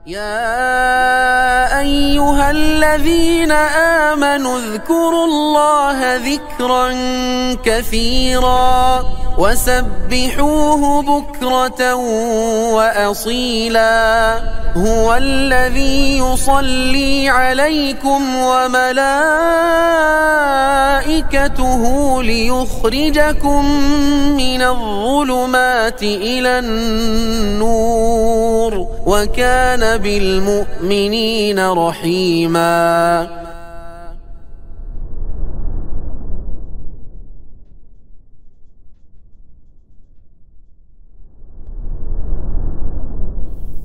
يا أيها الذين آمنوا اذكروا الله ذكرا كثيرا وسبحوه بكرة وأصيلا هو الذي يصلي عليكم وملائكته ليخرجكم من الظلمات إلى النور وكان بالمؤمنين رحيما.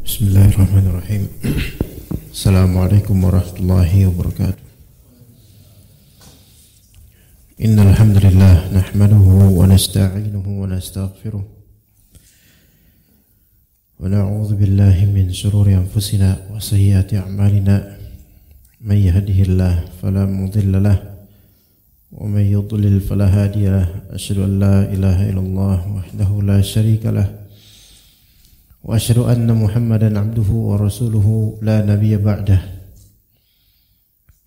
Bismillahirrahmanirrahim. Assalamualaikum warahmatullahi wabarakatuh. Innal hamdalillah nahmaduhu wa nasta'inuhu wa nastaghfiruh wa na'udzu billahi min shururi anfusina wa sayyiati a'malina. May yahdihillahu fala mudilla lahu wa may yudlil fala hadiya lahu. Asyhadu an la ilaha illallah wahdahu la syarika lahu wa asyhadu anna Muhammadan abduhu wa rasuluhu la nabiyya ba'dah.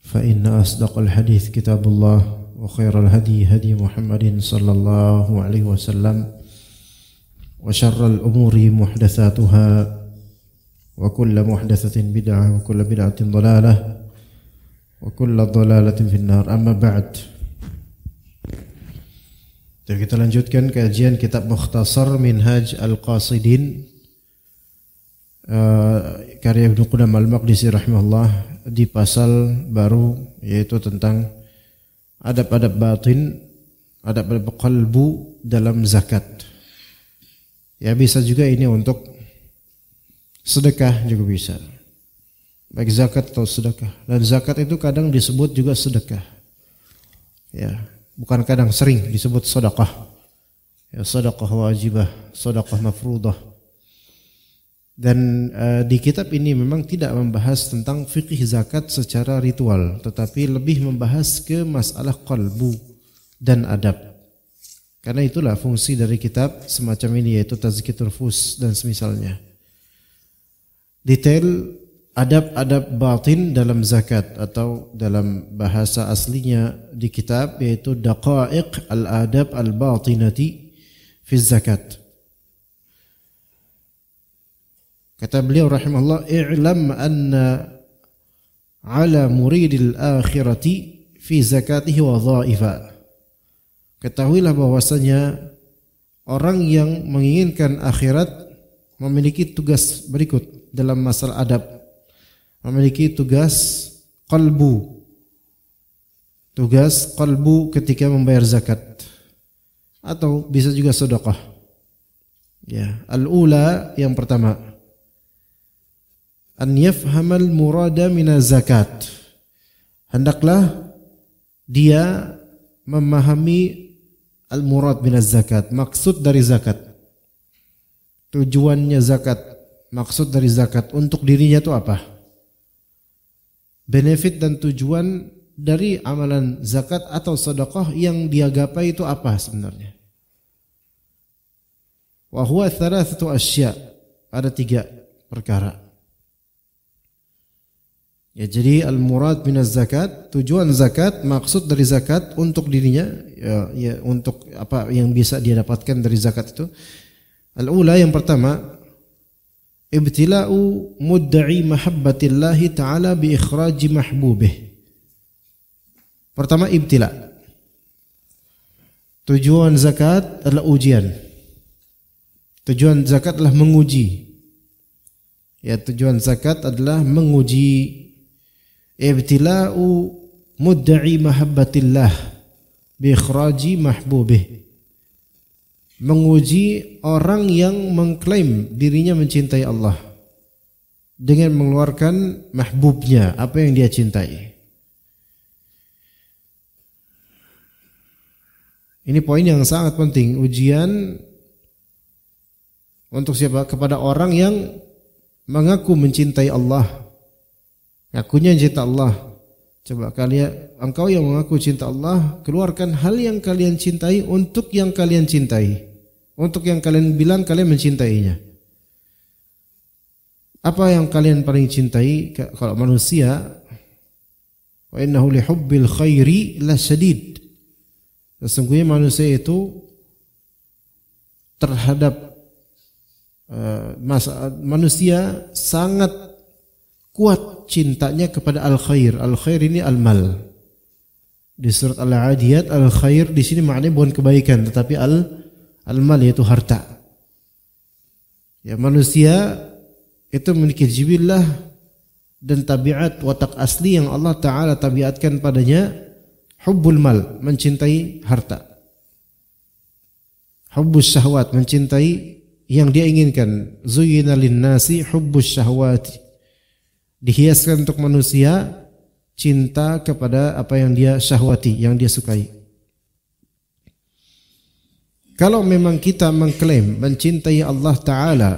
Fa inna asdaqal hadits kitabullah wa khairal hadi hadi Muhammadin sallallahu alaihi wasallam wa syarral umuri muhdatsatuha wa kullu muhdatsatin bid'ah wa kullu bid'atin dhalalah wa kullu dhalalatin finnar. Amma ba'd. Jadi kita lanjutkan kajian kitab Mukhtasar Minhaj Al-Qasidin karya Ibnu Qudam Al-Maqdisi rahimahullah di pasal baru, yaitu tentang adab-adab batin, adab-adab qalbu dalam zakat. Ya, bisa juga ini untuk sedekah juga bisa, baik zakat atau sedekah. Dan zakat itu kadang disebut juga sedekah, ya, bukan kadang, sering disebut sedekah. Ya, sedekah wajibah, sedekah mafruḍah. Dan di kitab ini memang tidak membahas tentang fikih zakat secara ritual, tetapi lebih membahas ke masalah qalbu dan adab. Karena itulah fungsi dari kitab semacam ini, yaitu tazkiyatun nufus dan semisalnya. Detail adab-adab batin dalam zakat, atau dalam bahasa aslinya di kitab yaitu daqa'iq al-adab al-batinati fi zakat. Kata beliau rahimahullah, i'lam anna ala muridil akhirati fi zakatihi wadha'ifa. Ketahuilah bahwasanya orang yang menginginkan akhirat memiliki tugas berikut dalam masalah adab. Memiliki tugas qalbu. Tugas qalbu ketika membayar zakat. Atau bisa juga sedekah. Ya, al-ula yang pertama, an yafhamal murada minaz zakat. Hendaklah dia memahami al-murad minaz zakat, maksud dari zakat. Tujuannya zakat, maksud dari zakat untuk dirinya itu apa? Benefit dan tujuan dari amalan zakat atau sedekah yang dia gapai itu apa sebenarnya? Wa huwa thalathatu asya'. Ada 3 perkara. Ya, jadi al-murad minaz zakat, tujuan zakat, maksud dari zakat untuk dirinya, ya untuk apa yang bisa dia dapatkan dari zakat itu. Al-ula yang pertama, ibtila'u mudda'i mahabbatillahi ta'ala bi ikhraji mahbubih. Pertama, ibtila'. Tujuan zakat adalah ujian. Tujuan zakat adalah menguji. Ya, tujuan zakat adalah menguji. Ibtila'u mudda'i mahabbatillah bi ikhraji mahbubih. Menguji orang yang mengklaim dirinya mencintai Allah dengan mengeluarkan mahbubnya, apa yang dia cintai. Ini poin yang sangat penting. Ujian untuk siapa? Kepada orang yang mengaku mencintai Allah. Ngakunya cinta Allah. Coba kalian, engkau yang mengaku cinta Allah, keluarkan hal yang kalian cintai untuk yang kalian cintai. Untuk yang kalian bilang kalian mencintainya. Apa yang kalian paling cintai? Kalau manusia, wa innahu li hubbil khairi la syadid. Sesungguhnya manusia itu terhadap manusia sangat kuat cintanya kepada al-khair. Al-khair ini al-mal. Di surat Al-Adiyat, al-khair di sini maknanya bukan kebaikan, tetapi al-mal yaitu harta. Ya, manusia itu memiliki jibillah dan tabiat watak asli yang Allah Ta'ala tabiatkan padanya, hubbul mal, mencintai harta. Hubbus syahwat, mencintai yang dia inginkan. Zuyyina lin-nasi hubbus syahwati. Dihiaskan untuk manusia cinta kepada apa yang dia syahwati, yang dia sukai. Kalau memang kita mengklaim mencintai Allah Ta'ala,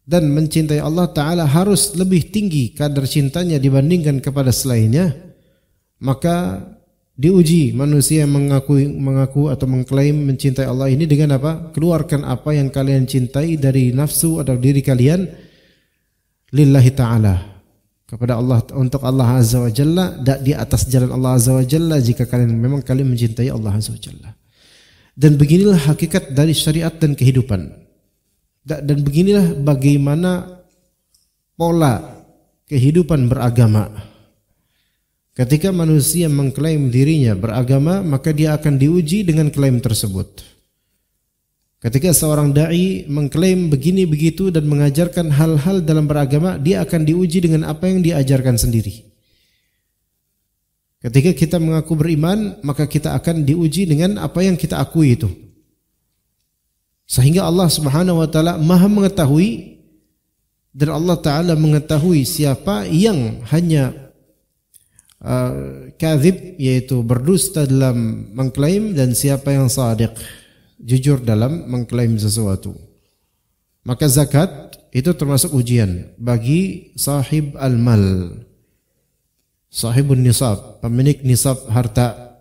dan mencintai Allah Ta'ala harus lebih tinggi kadar cintanya dibandingkan kepada selainnya, maka diuji manusia yang mengaku atau mengklaim mencintai Allah ini dengan apa? Keluarkan apa yang kalian cintai dari nafsu atau diri kalian lillahi ta'ala, kepada Allah, untuk Allah Azza wa Jalla, di atas jalan Allah Azza wa Jalla, jika kalian mencintai Allah Azza wa Jalla. Dan beginilah hakikat dari syariat dan kehidupan. Dan beginilah bagaimana pola kehidupan beragama. Ketika manusia mengklaim dirinya beragama, maka dia akan diuji dengan klaim tersebut. Ketika seorang da'i mengklaim begini begitu dan mengajarkan hal-hal dalam beragama, dia akan diuji dengan apa yang diajarkan sendiri. Ketika kita mengaku beriman, maka kita akan diuji dengan apa yang kita akui itu. Sehingga Allah Subhanahu wa taala Maha mengetahui, dan Allah Taala mengetahui siapa yang hanya kadzib, yaitu berdusta dalam mengklaim, dan siapa yang shadiq, jujur dalam mengklaim sesuatu. Maka zakat itu termasuk ujian bagi sahib al-mal, sahibun nisab, pemilik nisab harta.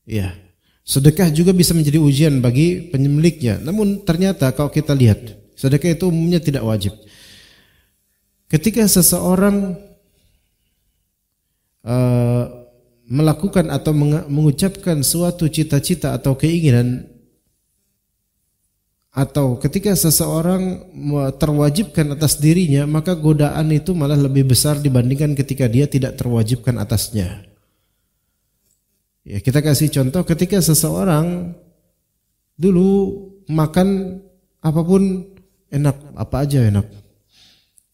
Ya, sedekah juga bisa menjadi ujian bagi pemiliknya. Namun ternyata kalau kita lihat, sedekah itu umumnya tidak wajib. Ketika seseorang melakukan atau mengucapkan suatu cita-cita atau keinginan, atau ketika seseorang terwajibkan atas dirinya, maka godaan itu malah lebih besar dibandingkan ketika dia tidak terwajibkan atasnya. Ya, kita kasih contoh, ketika seseorang dulu makan apapun enak, apa aja enak.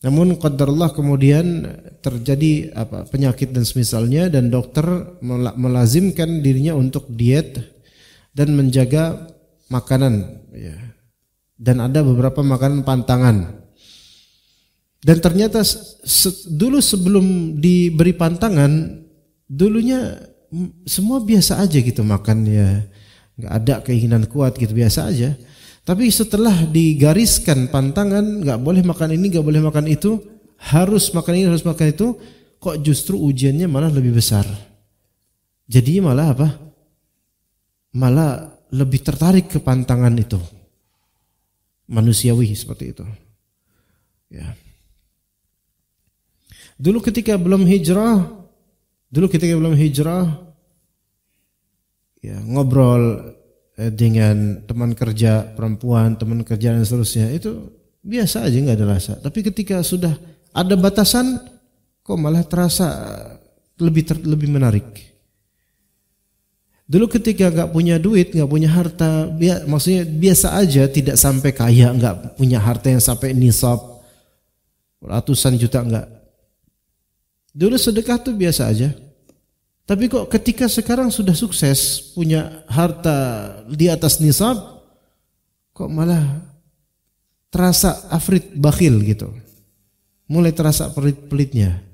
Namun qadarullah kemudian terjadi penyakit dan semisalnya, dan dokter melazimkan dirinya untuk diet dan menjaga makanan, ya. Dan ada beberapa makanan pantangan. Dan ternyata dulu sebelum diberi pantangan, dulunya semua biasa aja gitu makannya, nggak ada keinginan kuat gitu, biasa aja. Tapi setelah digariskan pantangan, nggak boleh makan ini, nggak boleh makan itu, harus makan ini, harus makan itu, kok justru ujiannya malah lebih besar. Jadi malah apa? Malah lebih tertarik ke pantangan itu. Manusiawi seperti itu. Ya. Dulu ketika belum hijrah, ya, ngobrol dengan teman kerja perempuan, teman kerja dan seterusnya, itu biasa aja, nggak ada rasa. Tapi ketika sudah ada batasan, kok malah terasa lebih menarik. Dulu ketika nggak punya duit, nggak punya harta, maksudnya biasa aja, tidak sampai kaya, nggak punya harta yang sampai nisab ratusan juta, nggak. Dulu sedekah tuh biasa aja. Tapi kok ketika sekarang sudah sukses, punya harta di atas nisab, kok malah terasa afrit bakhil gitu. Mulai terasa pelit-pelitnya.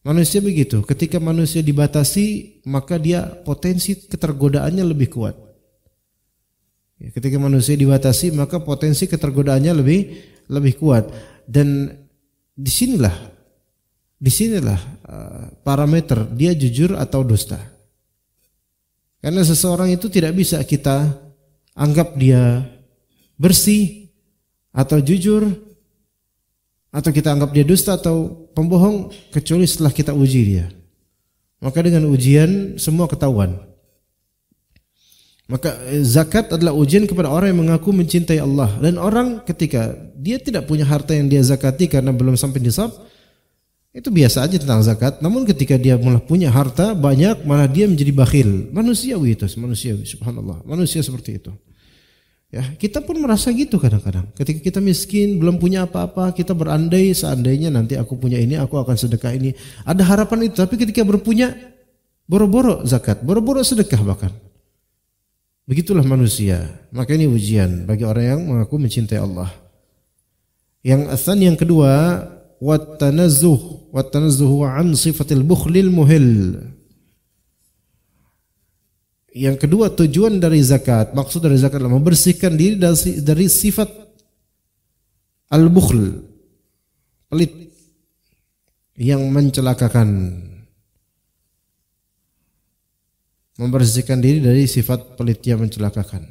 Manusia begitu, ketika manusia dibatasi, maka dia potensi ketergodaannya lebih kuat. Ketika manusia dibatasi, maka potensi ketergodaannya lebih kuat. Dan disinilah parameter dia jujur atau dusta. Karena seseorang itu tidak bisa kita anggap dia bersih atau jujur atau kita anggap dia dusta atau pembohong kecuali setelah kita uji dia. Maka dengan ujian semua ketahuan. Maka zakat adalah ujian kepada orang yang mengaku mencintai Allah. Dan orang ketika dia tidak punya harta yang dia zakati karena belum sampai nisab, itu biasa aja tentang zakat. Namun ketika dia mulai punya harta banyak, malah dia menjadi bakhil. Manusiawi itu, manusiawi, subhanallah. Manusia seperti itu. Ya, kita pun merasa gitu kadang-kadang. Ketika kita miskin, belum punya apa-apa, kita berandai seandainya nanti aku punya ini, aku akan sedekah ini. Ada harapan itu, tapi ketika berpunya, boro-boro zakat, boro-boro sedekah bahkan. Begitulah manusia. Maka ini ujian bagi orang yang mengaku mencintai Allah. Yang kedua, watanazzuh an sifatil bukhlil muhil. Yang kedua, tujuan dari zakat, maksud dari zakat adalah membersihkan diri dari sifat al-bukhl, pelit yang mencelakakan. Membersihkan diri dari sifat pelit yang mencelakakan.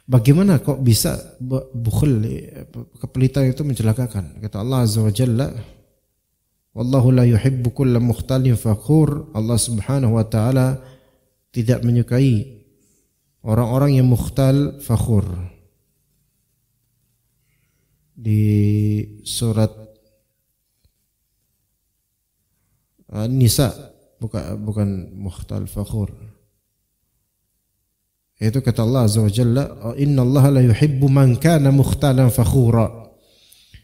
Bagaimana kok bisa bukhl, kepelitan itu mencelakakan? Kata Allah Azza wa Jalla, wallahu la yuhibbu kulla mukhtalin fakhur. Allah Subhanahu wa taala tidak menyukai orang-orang yang mukhtal fakhur. Di surat Nisa, bukan mukhtal fakhur. Itu kata Allah Azza wa Jalla, innallaha la yuhibbu man kana mukhtalan fakhura.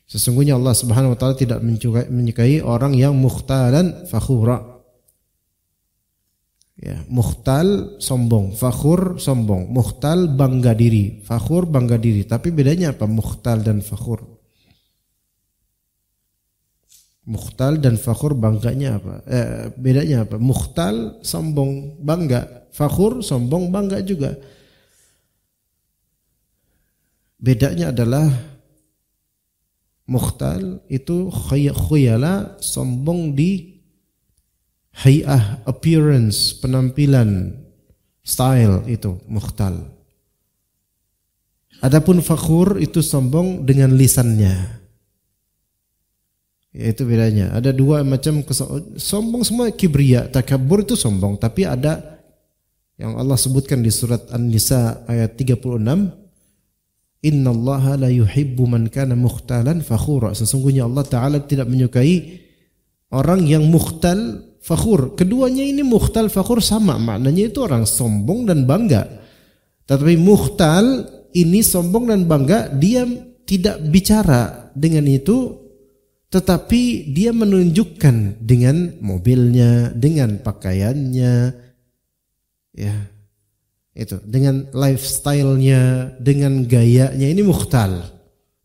Sesungguhnya Allah Subhanahu wa taala tidak menyukai orang yang mukhtalan fakhura. Ya, mukhtal sombong, fakhur sombong. Mukhtal bangga diri, fakhur bangga diri. Tapi bedanya apa mukhtal dan fakhur? Mukhtal dan fakhur bangganya apa? Bedanya apa? Mukhtal sombong bangga, fakhur sombong bangga juga. Bedanya adalah mukhtal itu khuyala, sombong di hay'ah, appearance, penampilan, style, itu mukhtal. Adapun fakhur itu sombong dengan lisannya. Itu bedanya. Ada dua macam sombong, semua kibria, takabur itu sombong, tapi ada yang Allah sebutkan di surat An-Nisa ayat 36, innallaha la yuhibbu man kana mukhtalan fakhura. Sesungguhnya Allah taala tidak menyukai orang yang mukhtal fakhur. Keduanya ini mukhtal fakhur sama maknanya, itu orang sombong dan bangga. Tetapi mukhtal ini sombong dan bangga, dia tidak bicara dengan itu, tetapi dia menunjukkan dengan mobilnya, dengan pakaiannya, ya, itu, dengan lifestyle-nya, dengan gayanya, ini mukhtal.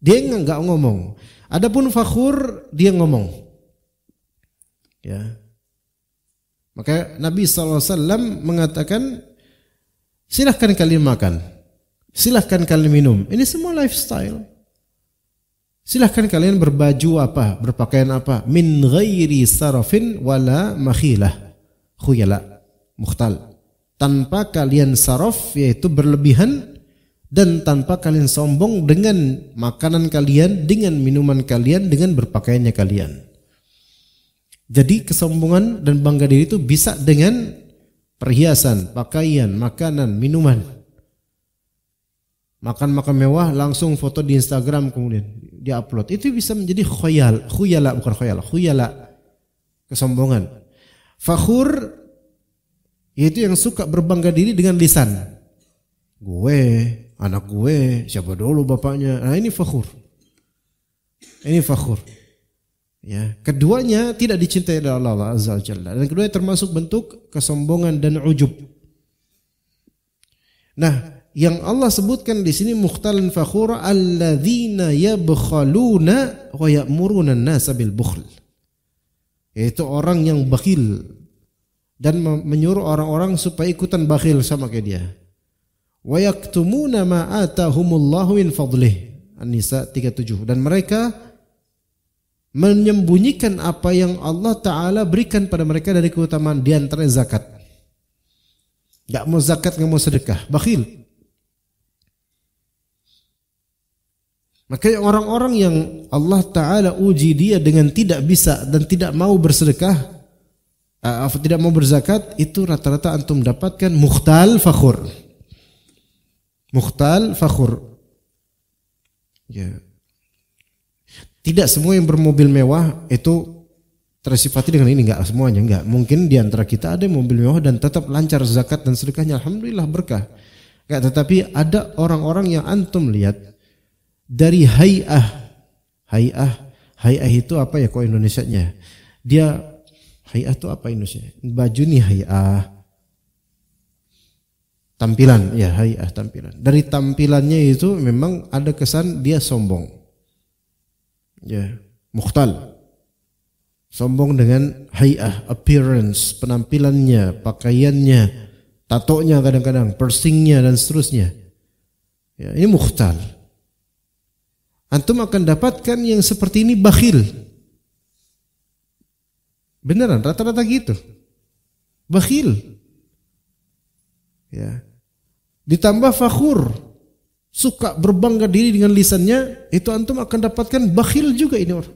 Dia enggak ngomong. Adapun fakhur, dia ngomong. Ya. Maka Nabi SAW mengatakan, silahkan kalian makan, silahkan kalian minum. Ini semua lifestyle. Silahkan kalian berbaju apa, berpakaian apa, min ghairi sarafin wala makhilah, khuyala, mukhtal. Tanpa kalian saraf, yaitu berlebihan, dan tanpa kalian sombong dengan makanan kalian, dengan minuman kalian, dengan berpakaiannya kalian. Jadi kesombongan dan bangga diri itu bisa dengan perhiasan, pakaian, makanan, minuman. Makan-makan mewah, langsung foto di Instagram, kemudian dia-upload. Itu bisa menjadi khuyala, bukan khuyala, kesombongan. Fakhur, yaitu yang suka berbangga diri dengan lisan. Gue, anak gue, siapa dulu bapaknya. Nah, ini fakhur. Ini fakhur. Ya, keduanya tidak dicintai oleh Allah Azza wa Jalla. Dan keduanya termasuk bentuk kesombongan dan ujub. Nah, yang Allah sebutkan di sini mukhtalan fakhura alladzina yabkhaluna wa ya'muruna an-nasa bil bukhl. Yaitu orang yang bakhil dan menyuruh orang-orang supaya ikutan bakhil sama kayak dia. Wa yaktumuna ma atahumullahu min fadlih. An-Nisa 37. Dan mereka menyembunyikan apa yang Allah Ta'ala berikan pada mereka dari keutamaan, di antara zakat. Enggak mau zakat, enggak mau sedekah, bakhil. Makanya orang-orang yang Allah Ta'ala uji dia dengan tidak bisa dan tidak mau bersedekah, tidak mau berzakat, itu rata-rata antum dapatkan mukhtal fakhur. Mukhtal fakhur. Ya. Tidak semua yang bermobil mewah itu tersifati dengan ini, enggak semuanya, enggak. Mungkin di antara kita ada yang mobil mewah dan tetap lancar zakat dan sedekahnya, alhamdulillah berkah. Enggak, tetapi ada orang-orang yang antum lihat dari hay'ah itu apa ya kok Indonesianya? Dia hay'ah itu apa Indonesia? Baju nih hay'ah. Tampilan, ya hay'ah tampilan. Dari tampilannya itu memang ada kesan dia sombong. Ya, mukhtal. Sombong dengan hay'ah, appearance, penampilannya, pakaiannya, tatonya kadang-kadang, piercingnya dan seterusnya. Ya, ini mukhtal. Antum akan dapatkan yang seperti ini bakhil. Beneran, rata-rata gitu. Bakhil. Ya. Ditambah fakhur. Suka berbangga diri dengan lisannya, itu antum akan dapatkan bakhil juga ini orang.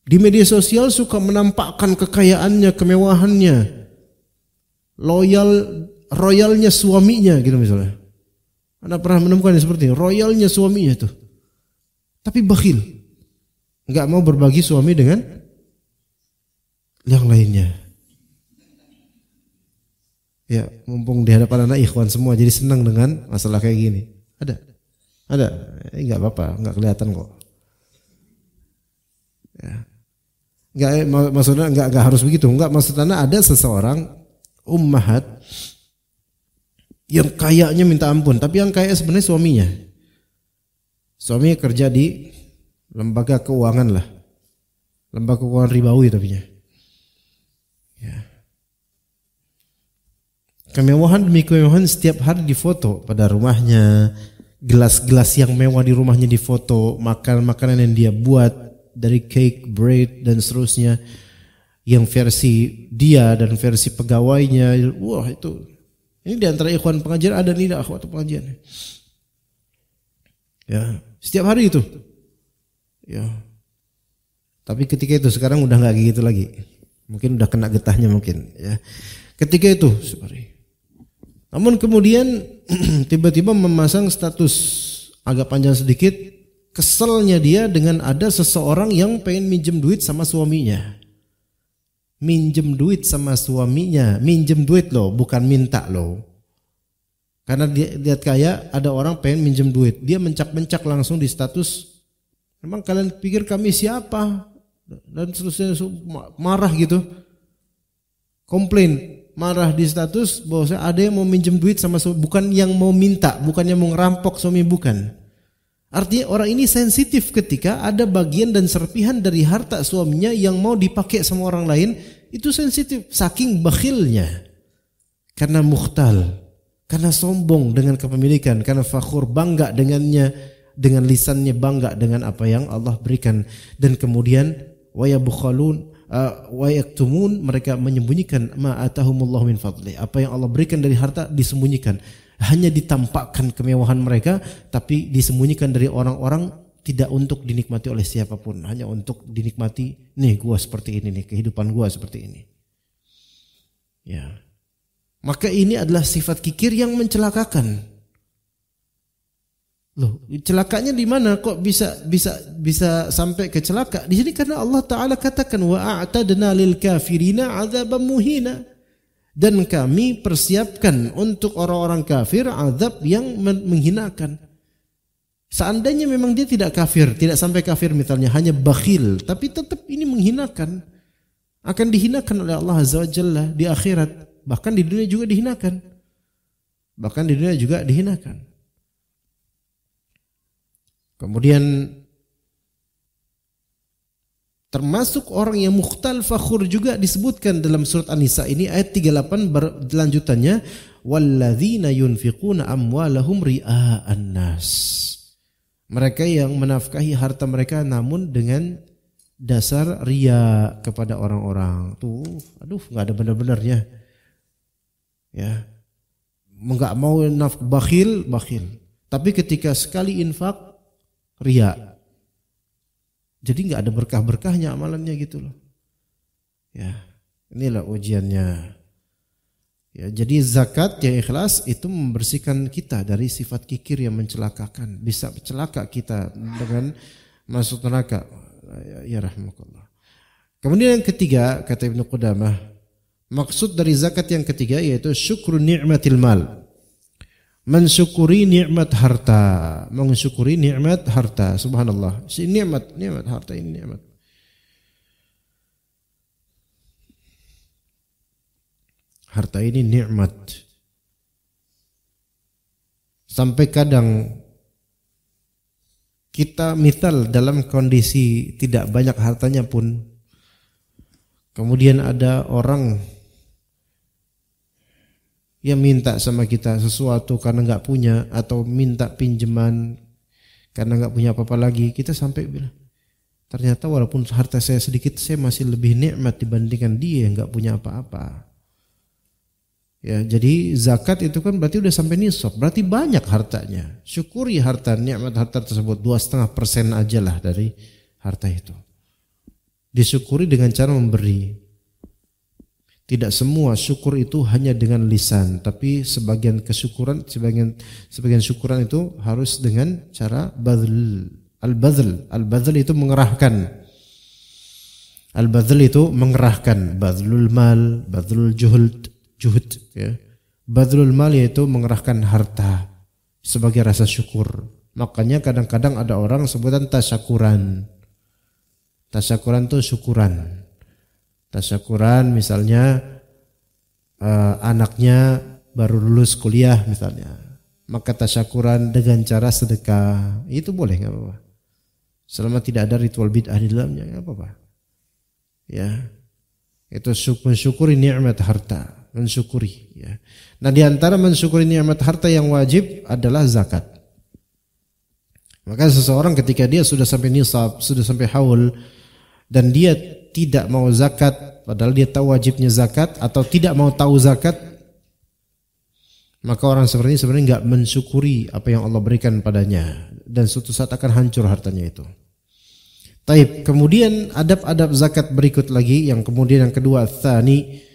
Di media sosial suka menampakkan kekayaannya, kemewahannya. Royalnya suaminya gitu misalnya. Anda pernah menemukan yang seperti ini, royalnya suaminya itu. Tapi bakhil. Enggak mau berbagi suami dengan yang lainnya. Ya, mumpung di hadapan anak ikhwan semua jadi senang dengan masalah kayak gini. Ada. Enggak apa-apa, enggak kelihatan kok. Ya. Maksudnya enggak harus begitu. Enggak, maksudnya ada seseorang ummahat yang kayanya minta ampun, tapi yang kaya sebenarnya suaminya. Suaminya kerja di lembaga keuangan lah. Lembaga keuangan ribawi tapi ya. Kemewahan demi kemewahan setiap hari difoto pada rumahnya. Gelas-gelas yang mewah di rumahnya difoto, makanan-makanan yang dia buat dari cake, bread dan seterusnya. Yang versi dia dan versi pegawainya. Wah, itu ini di antara ikhwan pengajian ada nih akhwat pengajian. Ya, setiap hari itu. Ya. Tapi ketika itu sekarang udah enggak gitu lagi. Mungkin udah kena getahnya mungkin, ya. Ketika itu, sorry. Namun kemudian tiba-tiba memasang status agak panjang sedikit, keselnya dia dengan ada seseorang yang pengen minjem duit sama suaminya. Minjem duit sama suaminya, minjem duit loh, bukan minta loh. Karena dia lihat kaya, ada orang pengen minjem duit, dia mencak-mencak langsung di status. Memang kalian pikir kami siapa? Dan seterusnya marah gitu, komplain, marah di status bahwa ada yang mau minjem duit sama suami, bukan yang mau minta, bukan yang mau ngerampok suami, bukan. Artinya orang ini sensitif ketika ada bagian dan serpihan dari harta suaminya yang mau dipakai sama orang lain, itu sensitif saking bakhilnya. Karena mukhtal, karena sombong dengan kepemilikan, karena fakhur, bangga dengannya, dengan lisannya bangga dengan apa yang Allah berikan, dan kemudian wa yabkhalun wa yaktumun, mereka menyembunyikan ma atahumullahu min fadli, apa yang Allah berikan dari harta disembunyikan. Hanya ditampakkan kemewahan mereka, tapi disembunyikan dari orang-orang, tidak untuk dinikmati oleh siapapun, hanya untuk dinikmati, nih gua seperti ini nih, kehidupan gua seperti ini. Ya. Maka ini adalah sifat kikir yang mencelakakan. Loh, celakanya di mana? Kok bisa sampai ke celaka? Di sini karena Allah Taala katakan wa a'tadna lil kafirina 'adzaban muhina. Dan kami persiapkan untuk orang-orang kafir azab yang menghinakan. Seandainya memang dia tidak kafir, tidak sampai kafir misalnya, hanya bakhil, tapi tetap ini menghinakan. Akan dihinakan oleh Allah Azza wa Jalla di akhirat. Bahkan di dunia juga dihinakan. Kemudian termasuk orang yang mukhtal fakhur juga disebutkan dalam surat An-Nisa ini ayat 38 berlanjutannya, walladzina yunfiquna amwalahum ria'an nas. Mereka yang menafkahi harta mereka namun dengan dasar riya kepada orang-orang. Tuh, aduh, enggak ada benar-benarnya. Ya. Enggak mau bakhil. Tapi ketika sekali infak riya. Jadi enggak ada berkah-berkahnya amalannya gitu loh. Ya. Inilah ujiannya. Ya, jadi zakat yang ikhlas itu membersihkan kita dari sifat kikir yang mencelakakan. Bisa celaka kita dengan masuk neraka. Ya rahmatullah. Kemudian yang ketiga, kata Ibnu Qudamah, maksud dari zakat yang ketiga yaitu syukru ni'matil mal. Mensyukuri nikmat harta, mensyukuri nikmat harta. Subhanallah. Si nikmat harta ini nikmat. Harta ini nikmat. Sampai kadang kita misal dalam kondisi tidak banyak hartanya pun, kemudian ada orang yang minta sama kita sesuatu karena nggak punya, atau minta pinjaman karena nggak punya apa-apa lagi, kita sampai bilang, ternyata walaupun harta saya sedikit, saya masih lebih nikmat dibandingkan dia yang nggak punya apa-apa. Ya, jadi zakat itu kan berarti udah sampai nisab, berarti banyak hartanya. Syukuri harta, nikmat harta tersebut 2,5% aja lah dari harta itu. Disyukuri dengan cara memberi. Tidak semua syukur itu hanya dengan lisan, tapi sebagian kesyukuran, sebagian syukuran itu harus dengan cara badl. Al-badl itu mengerahkan. Al-badl itu mengerahkan, badlul mal, badlul juhud, ya. Badlul mal yaitu mengerahkan harta sebagai rasa syukur. Makanya kadang-kadang ada orang sebutan tasyakuran. Tasyakuran itu syukuran. Tasyakuran misalnya anaknya baru lulus kuliah misalnya, maka tasyakuran dengan cara sedekah. Itu boleh, enggak apa-apa. Selama tidak ada ritual bid'ah di dalamnya, enggak apa-apa. Ya. Itu mensyukuri nikmat harta. Mensyukuri, ya. Nah, di antara mensyukuri nikmat harta yang wajib adalah zakat. Maka seseorang ketika dia sudah sampai nisab, sudah sampai haul, dan dia tidak mau zakat, padahal dia tahu wajibnya zakat, atau tidak mau tahu zakat, maka orang seperti ini sebenarnya enggak mensyukuri apa yang Allah berikan padanya, dan suatu saat akan hancur hartanya itu. Taib. Kemudian adab-adab zakat berikut lagi, yang kemudian yang kedua, tsani,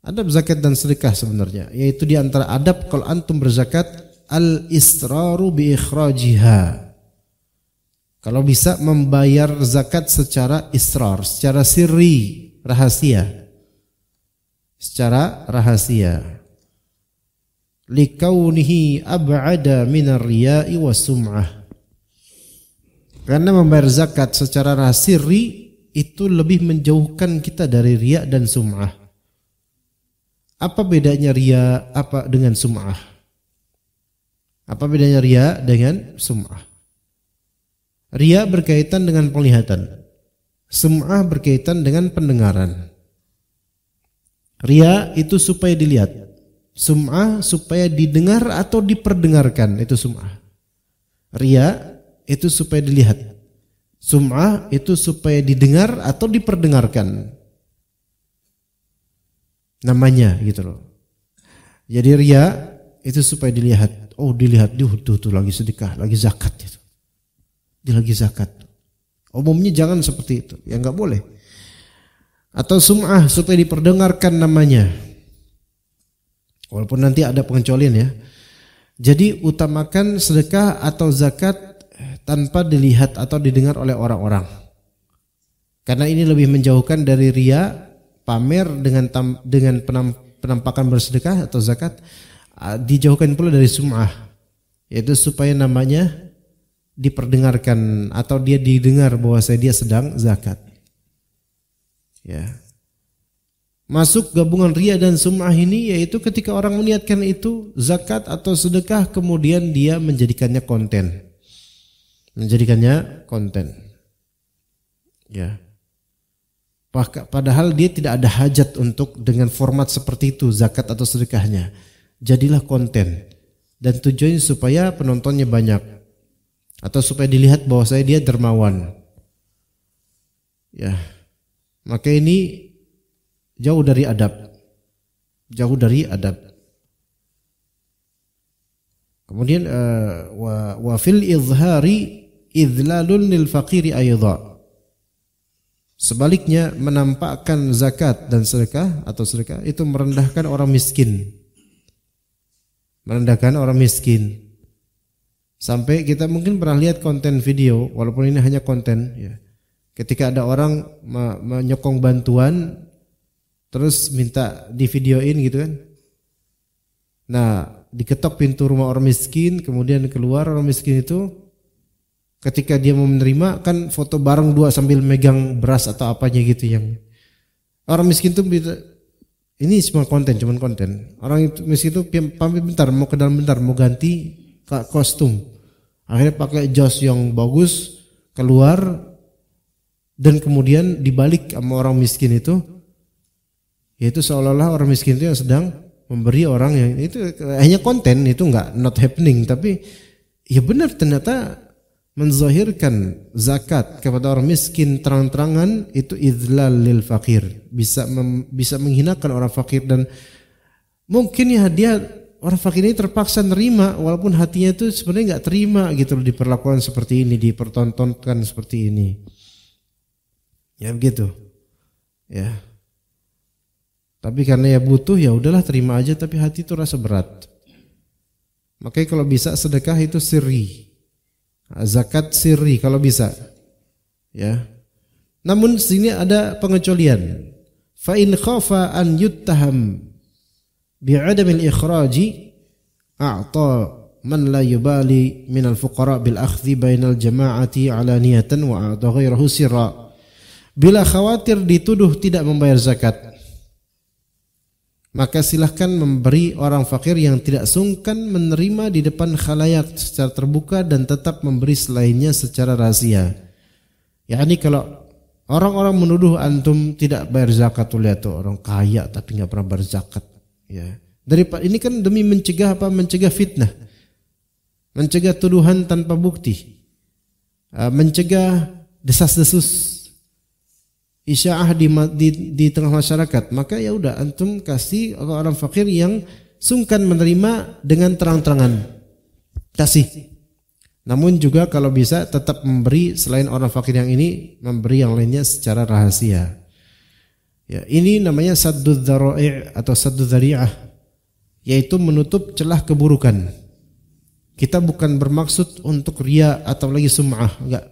adab zakat dan sedekah sebenarnya, yaitu di antara adab kalau antum berzakat, al-israru bi ikhrajiha. Kalau bisa membayar zakat secara israr, secara sirri, rahasia. Secara rahasia. Likaunihi ab'ada minar riya'i was sum'ah. Karena membayar zakat secara sirri itu lebih menjauhkan kita dari riya dan sum'ah. Apa bedanya riya dengan sum'ah? Apa bedanya riya dengan sum'ah? Riya berkaitan dengan penglihatan. Sum'ah berkaitan dengan pendengaran. Riya itu supaya dilihat. Sum'ah supaya didengar atau diperdengarkan, itu sum'ah. Riya itu supaya dilihat. Sum'ah itu supaya didengar atau diperdengarkan. Namanya gitu loh. Jadi riya itu supaya dilihat. Oh, dilihat tuh lagi sedekah, lagi zakat itu. Dia lagi zakat. Umumnya jangan seperti itu, ya enggak boleh. Atau sum'ah supaya diperdengarkan namanya. Walaupun nanti ada pengecualian ya. Jadi utamakan sedekah atau zakat tanpa dilihat atau didengar oleh orang-orang. Karena ini lebih menjauhkan dari riya, pamer dengan penampakan bersedekah atau zakat, dijauhkan pula dari sum'ah, yaitu supaya namanya diperdengarkan atau dia didengar bahwa dia sedang zakat. Ya. Masuk gabungan riya dan sum'ah ini yaitu ketika orang meniatkan itu zakat atau sedekah, kemudian dia menjadikannya konten. Ya. Padahal dia tidak ada hajat untuk dengan format seperti itu zakat atau sedekahnya. Jadilah konten, dan tujuannya supaya penontonnya banyak atau supaya dilihat bahwa dia dermawan. Ya, maka ini jauh dari adab. Kemudian wa fil izhari idlalun lil faqiri aidha. Sebaliknya menampakkan zakat dan sedekah atau sedekah itu merendahkan orang miskin. Merendahkan orang miskin. Sampai kita mungkin pernah lihat konten video, walaupun ini hanya konten ya. Ketika ada orang menyokong bantuan terus minta di videoin gitu kan. Nah, diketok pintu rumah orang miskin, kemudian keluar orang miskin itu, ketika dia mau menerima kan foto bareng dua sambil megang beras atau apanya gitu yang orang miskin itu ini cuma konten, cuman konten. Orang itu miskin itu pamit bentar, mau ke dalam bentar, mau ganti kostum. Akhirnya pakai jas yang bagus, keluar dan kemudian dibalik sama orang miskin itu, yaitu seolah-olah orang miskin itu yang sedang memberi orang yang itu hanya konten, itu not happening, tapi ya benar ternyata menzahirkan zakat kepada orang miskin terang-terangan itu idlal lil fakir, bisa menghinakan orang fakir. Dan mungkin ya dia orang fakir ini terpaksa nerima walaupun hatinya itu sebenarnya enggak terima gitu loh, diperlakukan seperti ini, dipertontonkan seperti ini. Ya begitu. Ya. Tapi karena ya butuh, ya udahlah terima aja, tapi hati itu rasa berat. Makanya kalau bisa sedekah itu sirri. Zakat sirri kalau bisa. Ya. Namun sini ada pengecualian. Fa in khafa an yuttaham bi'adamil ikhraji a'ta man la yubali minal fuqara bil akhdhi bainal jama'ati alaniyatan wa a'ta ghairahu sirra. Bila khawatir dituduh tidak membayar zakat, maka silahkan memberi orang fakir yang tidak sungkan menerima di depan khalayak secara terbuka dan tetap memberi selainnya secara rahasia. Yani kalau orang-orang menuduh antum tidak bayar zakat, tuh lihat tuh orang kaya tapi nggak pernah bayar zakat. Ya, daripada ini kan demi mencegah apa? Mencegah fitnah, mencegah tuduhan tanpa bukti, mencegah desas-desus, isya'ah di tengah masyarakat. Maka ya udah antum kasih orang fakir yang sungkan menerima dengan terang-terangan, kasih. Namun juga kalau bisa tetap memberi selain orang fakir yang ini, memberi yang lainnya secara rahasia. Ya, ini namanya saddud dzara'i' atau saddud dzari'ah, yaitu menutup celah keburukan. Kita bukan bermaksud untuk riya atau lagi sum'ah, enggak.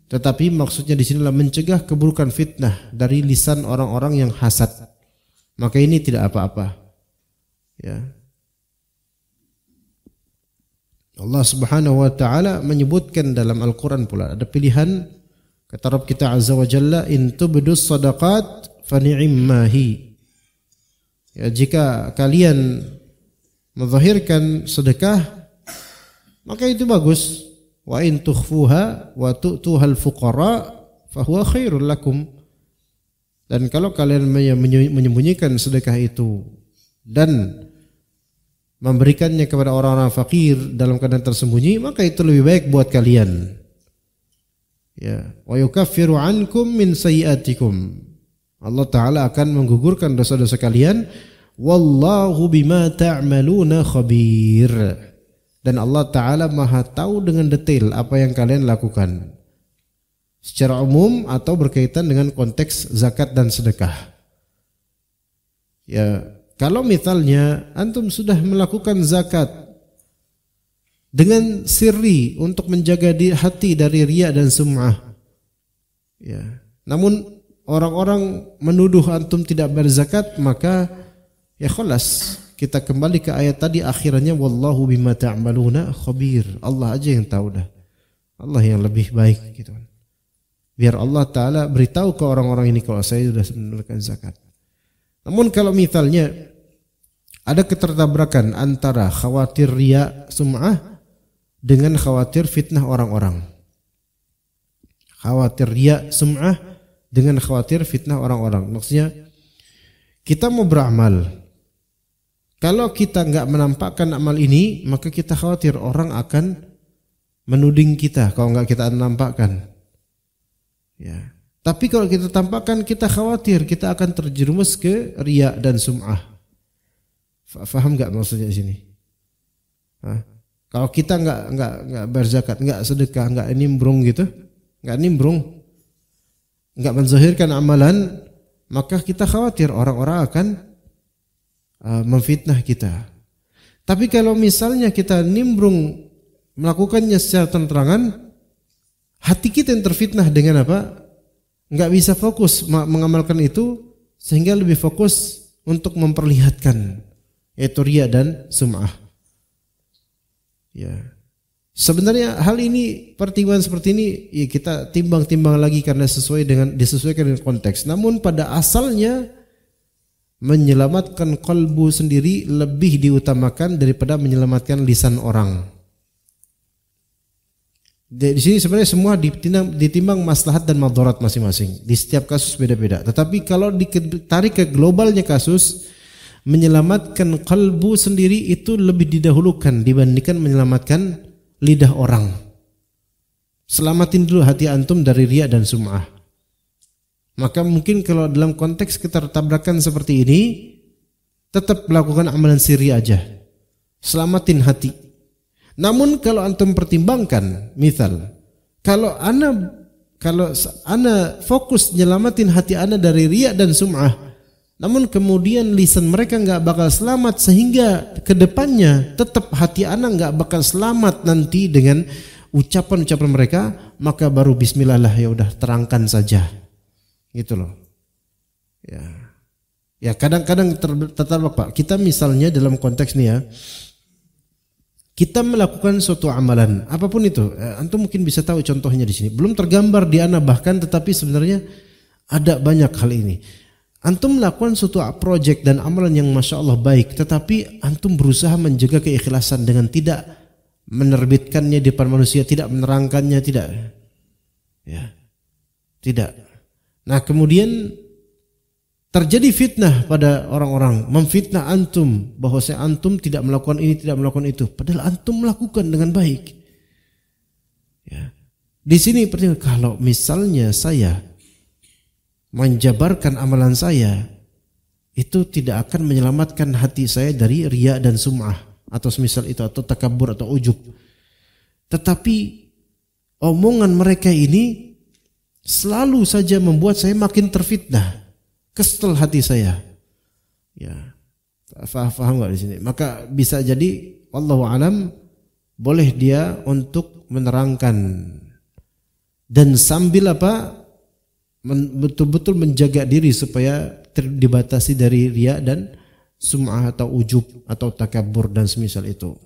Tetapi maksudnya di sinilah mencegah keburukan fitnah dari lisan orang-orang yang hasad. Maka ini tidak apa-apa. Ya. Allah Subhanahu wa taala menyebutkan dalam Al-Qur'an pula ada pilihan, kata Rabb kita Azza wa Jalla, in tubdus shadaqat fa ni'immahi. Ya, jika kalian menzahirkan sedekah maka itu bagus. Wa in tukhfuha wa tu'tuhal fuqara fahuwa khairul lakum. Dan kalau kalian menyembunyikan sedekah itu dan memberikannya kepada orang-orang fakir dalam keadaan tersembunyi, maka itu lebih baik buat kalian. Ya, wa yukaffiru ankum min sayyi'atikum. Allah taala akan menggugurkan dosa-dosa kalian. Wallahu bima ta'maluna khabir. Dan Allah taala Maha tahu dengan detail apa yang kalian lakukan, secara umum atau berkaitan dengan konteks zakat dan sedekah. Ya, kalau misalnya antum sudah melakukan zakat dengan sirri untuk menjaga hati dari riya dan sum'ah, ya, namun orang-orang menuduh antum tidak berzakat, maka ya khalas, kita kembali ke ayat tadi akhirannya wallahu bima ta'maluna khabir. Allah aja yang tahu dah. Allah yang lebih baik gitu. Biar Allah taala beritahu ke orang-orang ini kalau saya sudah menunaikan zakat. Namun kalau misalnya ada ketertabrakan antara khawatir riya sum'ah dengan khawatir fitnah orang-orang. Khawatir riya sum'ah dengan khawatir fitnah orang-orang. Maksudnya kita mau beramal, kalau kita enggak menampakkan amal ini, maka kita khawatir orang akan menuding kita kalau enggak kita nampakkan. Ya. Tapi kalau kita tampakkan, kita khawatir kita akan terjerumus ke riya dan sum'ah. Faham enggak maksudnya di sini? Kalau kita nggak berzakat, nggak sedekah, nggak nimbrung gitu, nggak menzahirkan amalan, maka kita khawatir orang-orang akan memfitnah kita. Tapi kalau misalnya kita nimbrung melakukannya secara terang-terangan, hati kita yang terfitnah dengan apa? Nggak bisa fokus mengamalkan itu, sehingga lebih fokus untuk memperlihatkan, yaitu riya dan sum'ah. Ya, sebenarnya hal ini, pertimbangan seperti ini ya kita timbang-timbang lagi karena disesuaikan dengan konteks. Namun pada asalnya menyelamatkan kalbu sendiri lebih diutamakan daripada menyelamatkan lisan orang. Di sini sebenarnya semua ditimbang maslahat dan madarat masing-masing. Di setiap kasus beda-beda. Tetapi kalau ditarik ke globalnya kasus, menyelamatkan kalbu sendiri itu lebih didahulukan dibandingkan menyelamatkan lidah orang. Selamatin dulu hati antum dari riya dan sum'ah. Maka mungkin kalau dalam konteks ketertabrakan seperti ini, tetap melakukan amalan sirri aja. Selamatin hati. Namun kalau antum pertimbangkan, misal kalau ana fokus nyelamatin hati ana dari riya dan sum'ah, namun kemudian lisan mereka nggak bakal selamat, sehingga kedepannya tetap hati ana nggak bakal selamat nanti dengan ucapan-ucapan mereka, maka baru bismillah lah, ya udah terangkan saja, gitu loh. Ya kadang-kadang tertabrak Pak. Kita misalnya dalam konteks nih ya, kita melakukan suatu amalan apapun itu, antum mungkin bisa tahu contohnya di sini. Belum tergambar di ana bahkan, tetapi sebenarnya ada banyak hal ini. Antum melakukan suatu project dan amalan yang masya Allah baik, tetapi antum berusaha menjaga keikhlasan dengan tidak menerbitkannya di depan manusia, tidak menerangkannya, tidak. Nah kemudian terjadi fitnah pada orang-orang, memfitnah antum bahwa antum tidak melakukan ini, tidak melakukan itu, padahal antum melakukan dengan baik. Ya. Di sini kalau misalnya saya menjabarkan amalan saya, itu tidak akan menyelamatkan hati saya dari riya dan sum'ah atau semisal itu, atau takabur atau ujub. Tetapi omongan mereka ini selalu saja membuat saya makin terfitnah, kesel hati saya. Ya, faham nggak di sini? Maka bisa jadi wallahu alam boleh dia untuk menerangkan dan sambil betul-betul menjaga diri supaya dibatasi dari riya dan sum'ah atau ujub atau takabur dan semisal itu.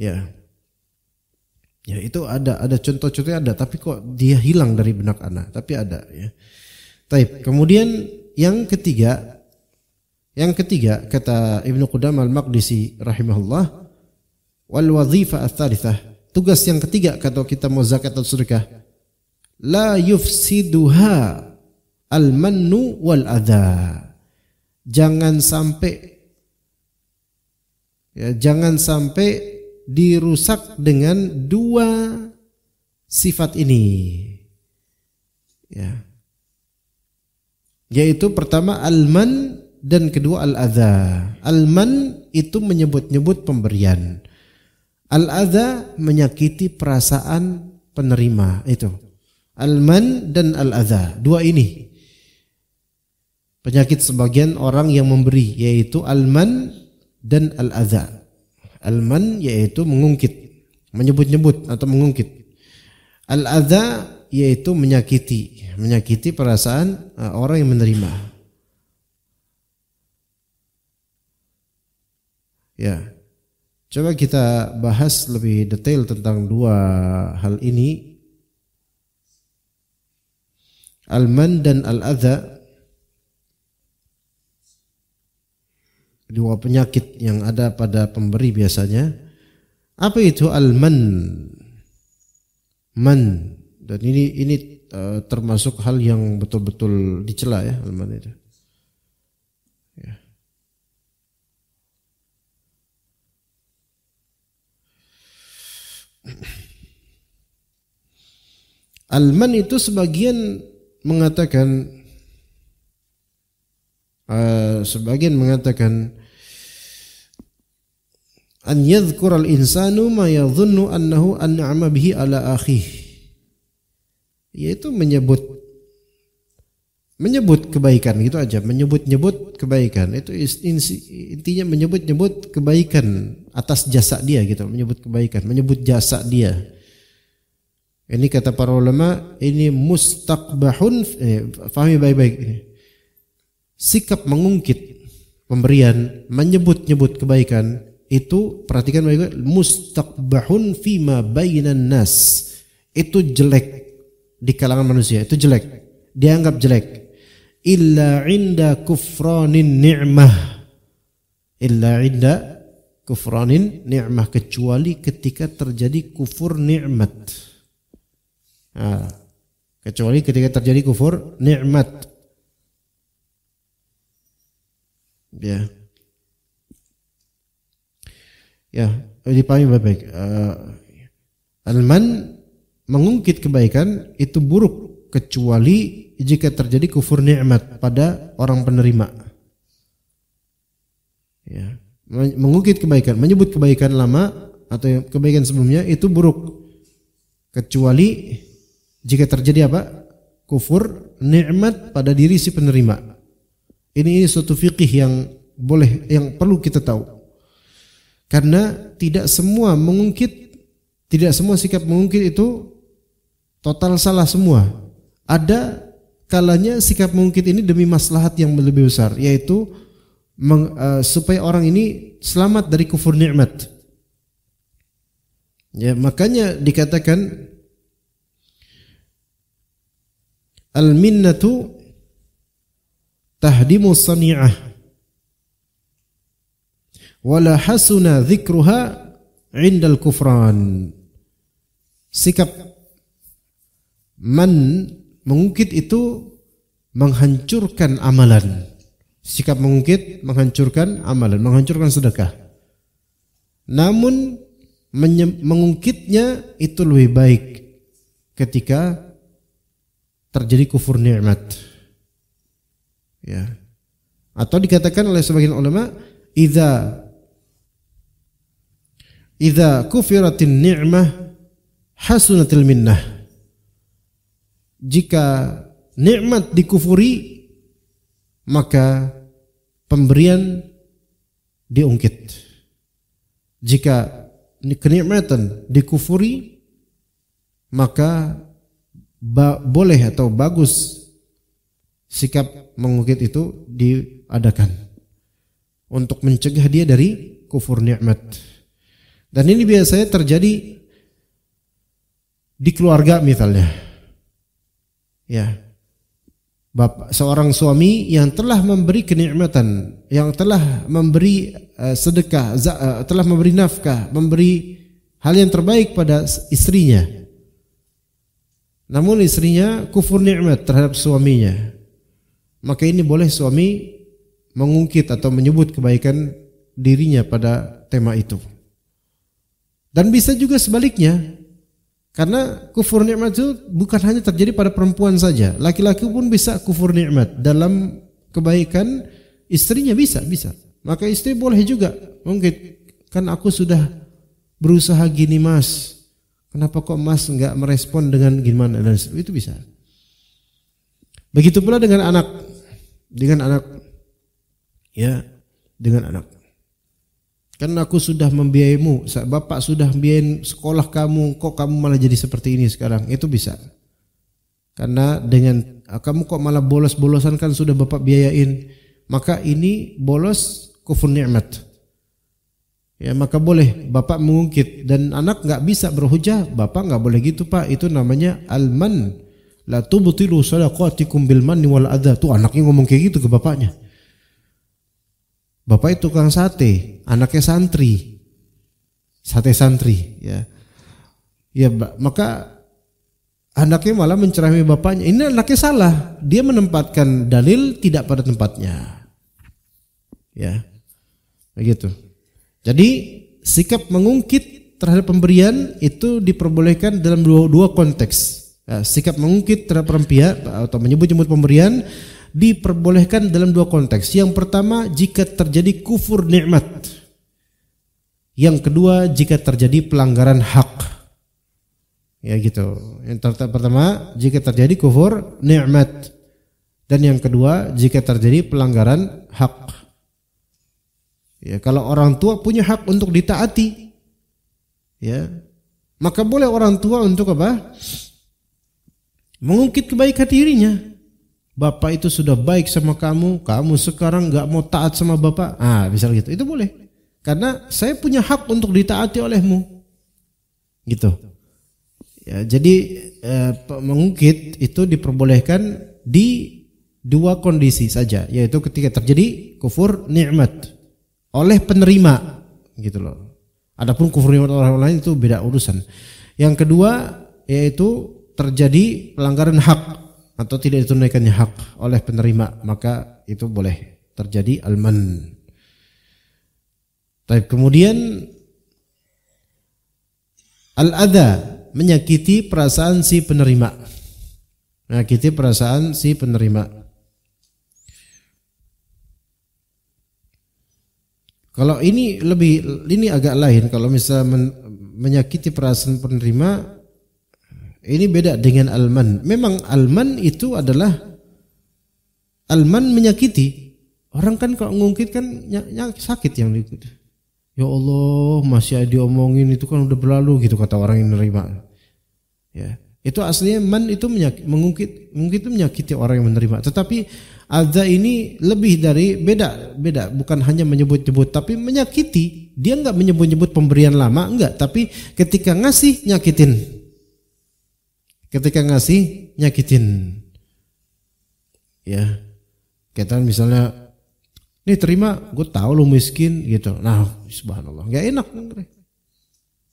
Ya itu ada contoh-contohnya ada, tapi kok dia hilang dari benak anak, tapi ada ya. Taib. Kemudian yang ketiga kata Ibnu Qudamah al-Maqdisi rahimahullah, wal wadhifa ats-tsalitsah, tugas yang ketiga kata kita mau zakat atau sedekah, la yufsiduha al-mannu wal adha. Jangan sampai dirusak dengan dua sifat ini. Ya. Yaitu pertama al-man dan kedua al-adha. Al-man itu menyebut-nyebut pemberian. Al-adha menyakiti perasaan penerima itu. Al-man dan al-adha, dua ini penyakit sebagian orang yang memberi, yaitu al-man dan al-adha. Al-man yaitu mengungkit, menyebut-nyebut atau mengungkit. Al-adha yaitu menyakiti perasaan orang yang menerima. Ya. Coba kita bahas lebih detail tentang dua hal ini. Al-man dan al-adha, dua penyakit yang ada pada pemberi biasanya. Apa itu al-man? Man, dan ini termasuk hal yang betul-betul dicela ya, al-man itu. Ya. Al-man itu sebagian mengatakan an yadhkural insanu ma yadhunnu annahu an'ama bihi ala akhih, yaitu menyebut kebaikan, gitu aja, menyebut kebaikan. Itu intinya menyebut kebaikan atas jasa dia, gitu, menyebut kebaikan, menyebut jasa dia. Ini kata para ulama, ini mustaqbahun, fahami baik-baik ini. Sikap mengungkit pemberian, menyebut kebaikan, itu perhatikan baik-baik, mustaqbahun fima bainan nas. Itu jelek di kalangan manusia, itu jelek, dianggap jelek. Illa inda kufranin ni'mah, illa inda kufranin ni'mah, kecuali ketika terjadi kufur nikmat. Kecuali ketika terjadi kufur nikmat. Ya, dipahami baik-baik. Al-man, mengungkit kebaikan, itu buruk kecuali jika terjadi kufur nikmat pada orang penerima. Ya, mengungkit kebaikan, menyebut kebaikan lama atau kebaikan sebelumnya itu buruk kecuali jika terjadi apa? Kufur nikmat pada diri si penerima. Ini suatu fikih yang perlu kita tahu. Karena tidak semua sikap mengungkit itu total salah semua. Ada kalanya sikap mengungkit ini demi maslahat yang lebih besar, yaitu supaya orang ini selamat dari kufur nikmat. Ya, makanya dikatakan al-minnatu tahdimu sani'ah wala hasuna dzikruha 'indal kufran. Sikap mengungkit itu menghancurkan amalan. Sikap mengungkit menghancurkan amalan, menghancurkan sedekah. Namun mengungkitnya itu lebih baik ketika terjadi kufur nikmat. Ya. Atau dikatakan oleh sebagian ulama, idza kufiratin ni'mah hasunatil minnah. Jika nikmat dikufuri, maka pemberian diungkit. Jika kenikmatan dikufuri, maka boleh atau bagus sikap mengungkit itu diadakan untuk mencegah dia dari kufur nikmat. Dan ini biasanya terjadi di keluarga misalnya. Ya, seorang suami yang telah memberi kenikmatan, yang telah memberi sedekah, telah memberi nafkah, memberi hal yang terbaik pada istrinya. Namun istrinya kufur nikmat terhadap suaminya. Maka ini boleh suami mengungkit atau menyebut kebaikan dirinya pada tema itu. Dan bisa juga sebaliknya. Karena kufur nikmat itu bukan hanya terjadi pada perempuan saja, laki-laki pun bisa kufur nikmat dalam kebaikan istrinya, bisa. Maka istri boleh juga mungkin, kan aku sudah berusaha gini mas, kenapa kok mas enggak merespon dengan gimana, dan itu bisa. Begitu pula dengan anak, ya, dengan anak. Kan aku sudah membiayaimu, bapak sudah biayain sekolah kamu, kok kamu malah jadi seperti ini sekarang? Itu bisa. Karena dengan kamu kok malah bolos-bolosan, kan sudah bapak biayain. Maka ini bolos kufur nikmat. Ya, maka boleh bapak mengungkit, dan anak enggak bisa berhujah, bapak enggak boleh gitu pak, itu namanya al-man. La tubtilu shadaqatikum bil manni wal adha. Tuh anaknya ngomong kayak gitu ke bapaknya. Bapak itu tukang sate, anaknya sate santri, ya. Ya, maka anaknya malah menceramahi bapaknya. Ini anaknya salah, dia menempatkan dalil tidak pada tempatnya. Ya. Begitu. Jadi sikap mengungkit terhadap pemberian itu diperbolehkan dalam dua konteks. Ya, sikap mengungkit terhadap pemberian atau menyebut-nyebut pemberian diperbolehkan dalam dua konteks. Yang pertama, jika terjadi kufur nikmat. Yang kedua, jika terjadi pelanggaran hak. Ya gitu. Yang pertama, jika terjadi kufur nikmat. Dan yang kedua, jika terjadi pelanggaran hak. Ya, kalau orang tua punya hak untuk ditaati, ya, maka boleh orang tua untuk apa? Mengungkit kebaikan dirinya. Bapak itu sudah baik sama kamu, kamu sekarang nggak mau taat sama bapak. Bisa gitu. Itu boleh. Karena saya punya hak untuk ditaati olehmu. Gitu. Ya, jadi mengungkit itu diperbolehkan di dua kondisi saja, yaitu ketika terjadi kufur nikmat oleh penerima, gitu loh. Adapun kufur nikmat orang lain itu beda urusan. Yang kedua yaitu terjadi pelanggaran hak atau tidak ditunaikannya hak oleh penerima, maka itu boleh terjadi alman. Tapi kemudian al-adha, menyakiti perasaan si penerima. Menyakiti perasaan si penerima. Kalau ini agak lain. Kalau misalnya menyakiti perasaan penerima, ini beda dengan alman. Memang alman itu adalah alman menyakiti. Orang kan kalau ngungkit kan sakit yang diikut. Ya Allah, masih diomongin itu kan udah berlalu gitu kata orang yang menerima. Ya, itu aslinya man itu mengungkit itu menyakiti orang yang menerima. Tetapi adza ini lebih dari beda, bukan hanya menyebut-nyebut tapi menyakiti. Dia enggak menyebut-nyebut pemberian lama, enggak, tapi ketika ngasih nyakitin. Ketika ngasih nyakitin. Ya. Kita misalnya, nih terima, gue tahu lu miskin gitu. Nah, subhanallah, enggak enak.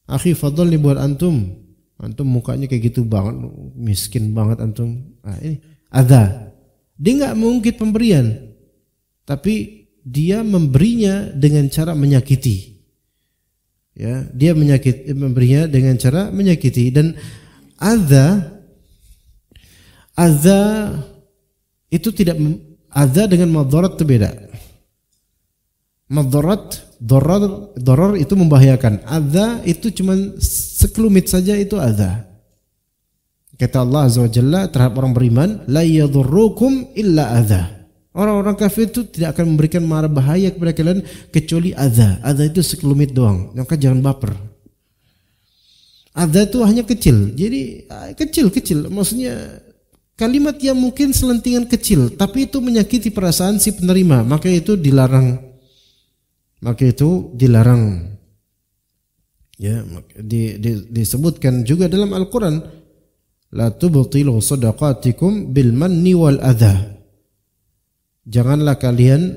Akhi fadl nih buat antum. Antum mukanya kayak gitu banget, miskin banget antum. Nah, ini adza. Dia enggak mengungkit pemberian, tapi dia memberinya dengan cara menyakiti. Ya, dia memberinya dengan cara menyakiti. Dan adza itu tidak, adza dengan madharat itu beda. Madharat, darar itu membahayakan. Adza itu cuma sekelumit saja, itu adza. Kata Allah Azza wa Jalla terhadap orang beriman, la yadurrukum illa adza. Orang-orang kafir itu tidak akan memberikan mara bahaya kepada kalian kecuali adza. Adza itu sekelumit doang. Maka jangan baper. Adza itu hanya kecil. Jadi kecil. Maksudnya kalimat yang mungkin selentingan kecil, tapi itu menyakiti perasaan si penerima, maka itu dilarang. Ya, disebutkan juga dalam Al-Quran, la tubtilu sadaqatikum bil manni wal adha. Janganlah kalian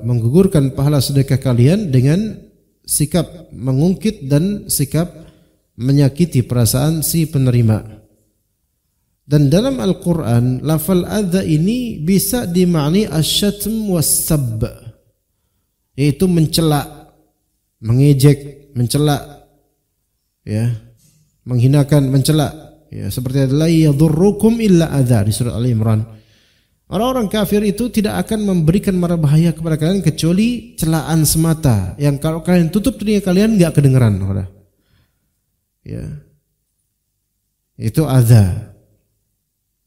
menggugurkan pahala sedekah kalian dengan sikap mengungkit dan sikap menyakiti perasaan si penerima. Dan dalam Al-Quran, lafal adza ini bisa dimakni asyatm was-sab, yaitu mencela, mengejek, mencela, ya, menghinakan, mencela, ya, seperti la yadurrukum illa adza di surat Al-Imran. Orang-orang kafir itu tidak akan memberikan mara bahaya kepada kalian kecuali celaan semata, yang kalau kalian tutup telinga kalian enggak kedengeran, udah. Ya. Itu adza.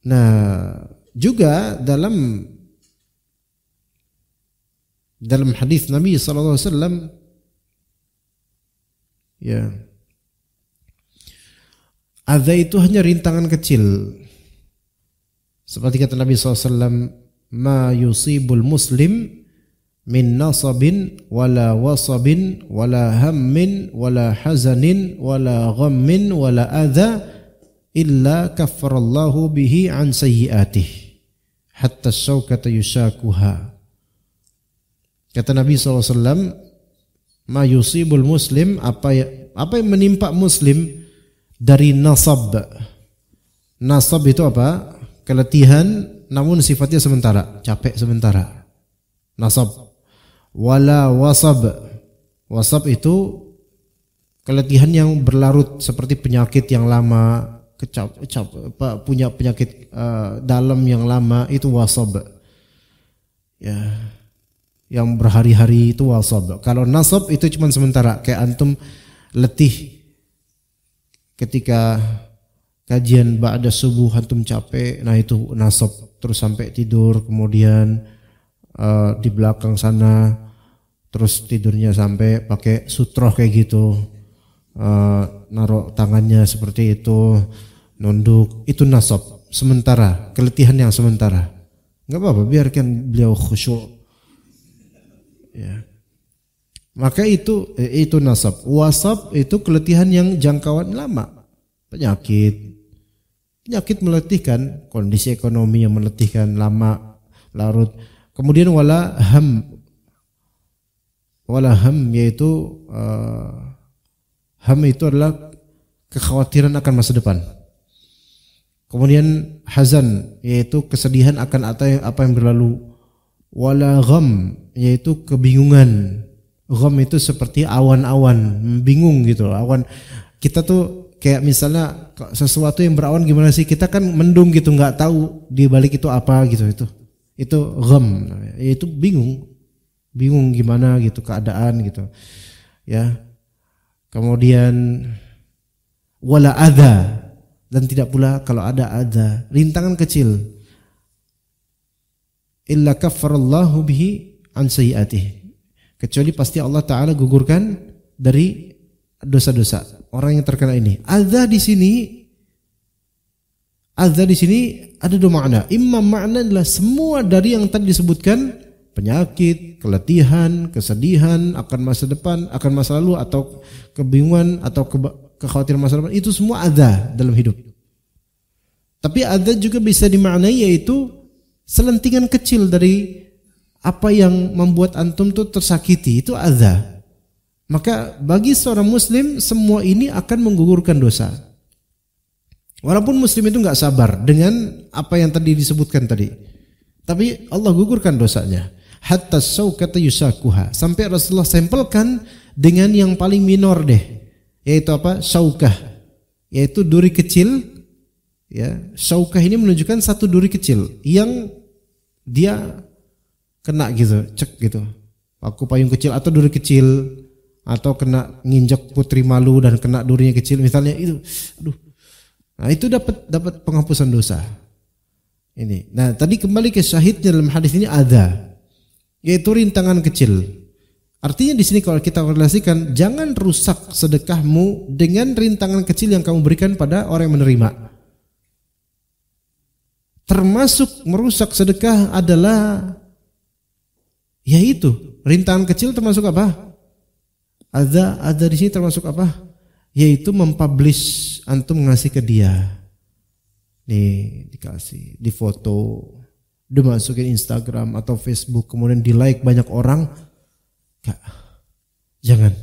Nah, juga dalam hadis Nabi sallallahu alaihi wasallam, ya, adza itu hanya rintangan kecil. Seperti kata Nabi sallallahu alaihi wasallam, ma yusibul muslim min nasabin wala wasabin wala hammin wala hazanin wala ghammin wala adza illa kaffarallahu bihi an sayyi'atih hatta syaukata yushakuha. Kata Nabi SAW, ma yusibul muslim, apa yang menimpa muslim dari nasab. Nasab itu apa? Keletihan namun sifatnya sementara, capek sementara. Nasab. Wala wasab. Wasab itu keletihan yang berlarut seperti penyakit yang lama, punya penyakit dalam yang lama, itu wasab. Ya. yang berhari-hari itu wasab. Kalau nasab itu cuma sementara, kayak antum letih ketika kajian ba'da subuh antum capek, nah itu nasab, terus sampai tidur, kemudian di belakang sana terus tidurnya sampai pakai sutroh kayak gitu, naruh tangannya seperti itu, nunduk, itu nasab sementara, keletihan yang sementara. Enggak apa-apa, biarkan beliau khusyuk. Ya. Maka itu nasab. Wasab itu keletihan yang jangkauan lama. Penyakit meletihkan, kondisi ekonomi yang meletihkan lama, larut. Kemudian wala ham yaitu ham itu adalah kekhawatiran akan masa depan. Kemudian hazan yaitu kesedihan akan apa yang berlalu. Wala gham yaitu kebingungan. Gham itu seperti awan-awan, bingung gitu. Awan kita tuh kayak misalnya sesuatu yang berawan gimana sih? Kita kan mendung gitu, nggak tahu di balik itu apa gitu itu gham, yaitu bingung gimana gitu keadaan gitu. Ya. Kemudian wala adza, dan tidak pula kalau ada adza, rintangan kecil. Illa kaffarallahu bihi an sayyi'atihi, kecuali pasti Allah Ta'ala gugurkan dari dosa-dosa orang yang terkena ini. Adza di sini ada dua makna. Imma makna adalah semua dari yang tadi disebutkan, penyakit, keletihan, kesedihan akan masa depan, akan masa lalu, atau kebingungan atau kekhawatiran masa depan, itu semua adza dalam hidup. Tapi adza juga bisa dimaknai yaitu selentingan kecil dari apa yang membuat antum tuh tersakiti, itu adza. Maka bagi seorang muslim semua ini akan menggugurkan dosa. Walaupun muslim itu enggak sabar dengan apa yang tadi disebutkan tadi, tapi Allah gugurkan dosanya. Hatta saukata yusakuha, sampai Rasulullah sampelkan dengan yang paling minor deh, yaitu apa? Saukah, yaitu duri kecil. Ya, saukah ini menunjukkan satu duri kecil yang dia kena gitu, cek gitu, paku payung kecil atau duri kecil, atau kena nginjak putri malu dan kena durinya kecil misalnya, itu aduh. Nah, itu dapat penghapusan dosa. Ini. Nah, tadi kembali ke syahidnya dalam hadis ini ada, yaitu rintangan kecil. Artinya di sini kalau kita relasikan, jangan rusak sedekahmu dengan rintangan kecil yang kamu berikan pada orang yang menerima. Termasuk merusak sedekah adalah yaitu rintangan kecil, termasuk apa? Ada di sini termasuk apa? Yaitu mempublish, antum ngasih ke dia. Nih, dikasih, difoto, dimasukin Instagram atau Facebook, kemudian di like banyak orang. Jangan.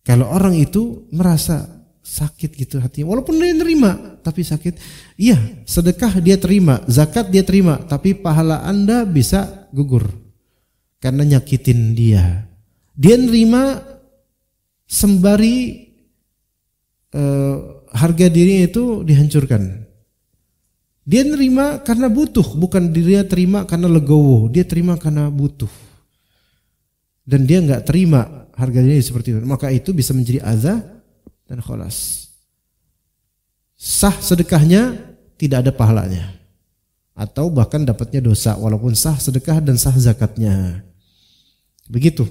Kalau orang itu merasa sakit gitu hatinya, walaupun dia nerima tapi sakit. Iya, sedekah dia terima, zakat dia terima, tapi pahala Anda bisa gugur karena nyakitin dia. Dia nerima sembari harga dirinya itu dihancurkan. Dia nerima karena butuh, bukan dia terima karena legowo, dia terima karena butuh. Dan dia enggak terima harga dirinya seperti itu, maka itu bisa menjadi adza dan kholas. Sah sedekahnya, tidak ada pahalanya, atau bahkan dapatnya dosa walaupun sah sedekah dan sah zakatnya. Begitu.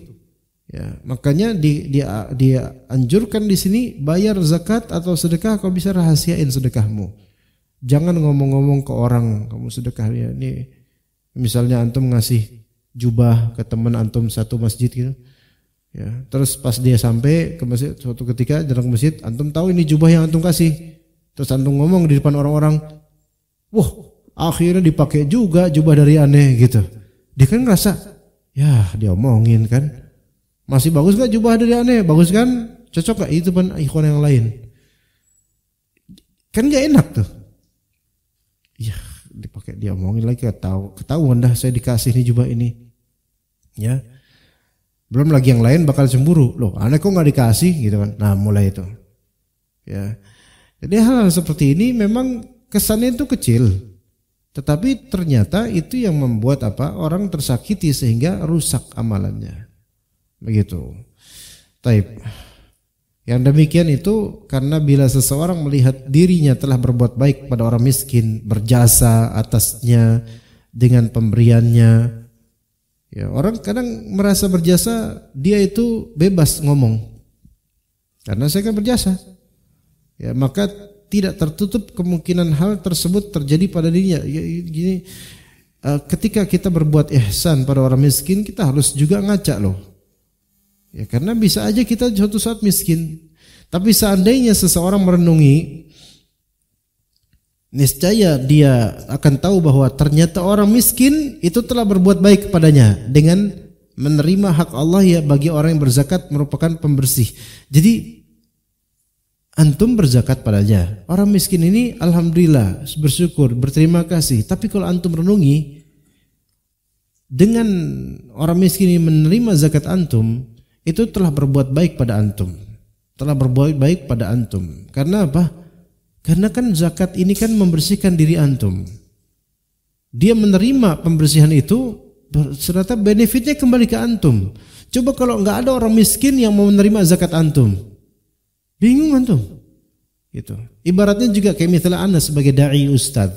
Ya, makanya dia anjurkan di sini bayar zakat atau sedekah kalau bisa rahasiain sedekahmu. Jangan ngomong-ngomong ke orang kamu sedekah ya. Ini misalnya antum ngasih jubah ke teman antum satu masjid gitu. Ya, terus pas dia sampai ke masjid suatu ketika datang ke masjid, antum tahu ini jubah yang antum kasih. Terus antum ngomong di depan orang-orang, "Wah, akhirnya dipakai juga jubah dari aneh," gitu. Dia kan ngerasa, ya dia omongin kan. Masih bagus gak jubah dari aneh? Bagus kan? Cocok gak itu pun ikhwan yang lain? Kan gak enak tuh. Ya dipakai, dia omongin lagi, ketahuan dah saya dikasih nih jubah ini. Ya. Belum lagi yang lain bakal cemburu. Loh, aneh kok gak dikasih gitu kan. Nah, mulai itu. Ya. Jadi hal-hal seperti ini memang kesannya itu kecil. Tetapi ternyata itu yang membuat orang tersakiti sehingga rusak amalannya. Begitu. Taib. Yang demikian itu karena bila seseorang melihat dirinya telah berbuat baik pada orang miskin, berjasa atasnya dengan pemberiannya. Ya, orang kadang merasa berjasa, dia itu bebas ngomong. Karena saya kan berjasa. Ya, maka tidak tertutup kemungkinan hal tersebut terjadi pada dirinya. Ya, gini, ketika kita berbuat ihsan pada orang miskin, kita harus juga ngajak loh. Ya, karena bisa aja kita suatu saat miskin. Tapi seandainya seseorang merenungi, niscaya dia akan tahu bahwa ternyata orang miskin itu telah berbuat baik kepadanya dengan menerima hak Allah ya bagi orang yang berzakat merupakan pembersih. Jadi antum berzakat padanya. Orang miskin ini alhamdulillah bersyukur, berterima kasih. Tapi kalau antum renungi, dengan orang miskin ini menerima zakat antum, itu telah berbuat baik pada antum. Telah berbuat baik pada antum. Karena apa? Karena kan zakat ini kan membersihkan diri antum. Dia menerima pembersihan itu, serta benefitnya kembali ke antum. Coba kalau nggak ada orang miskin yang mau menerima zakat antum, bingung antum. Gitu. Ibaratnya juga kayak misalnya Anda sebagai dai ustaz.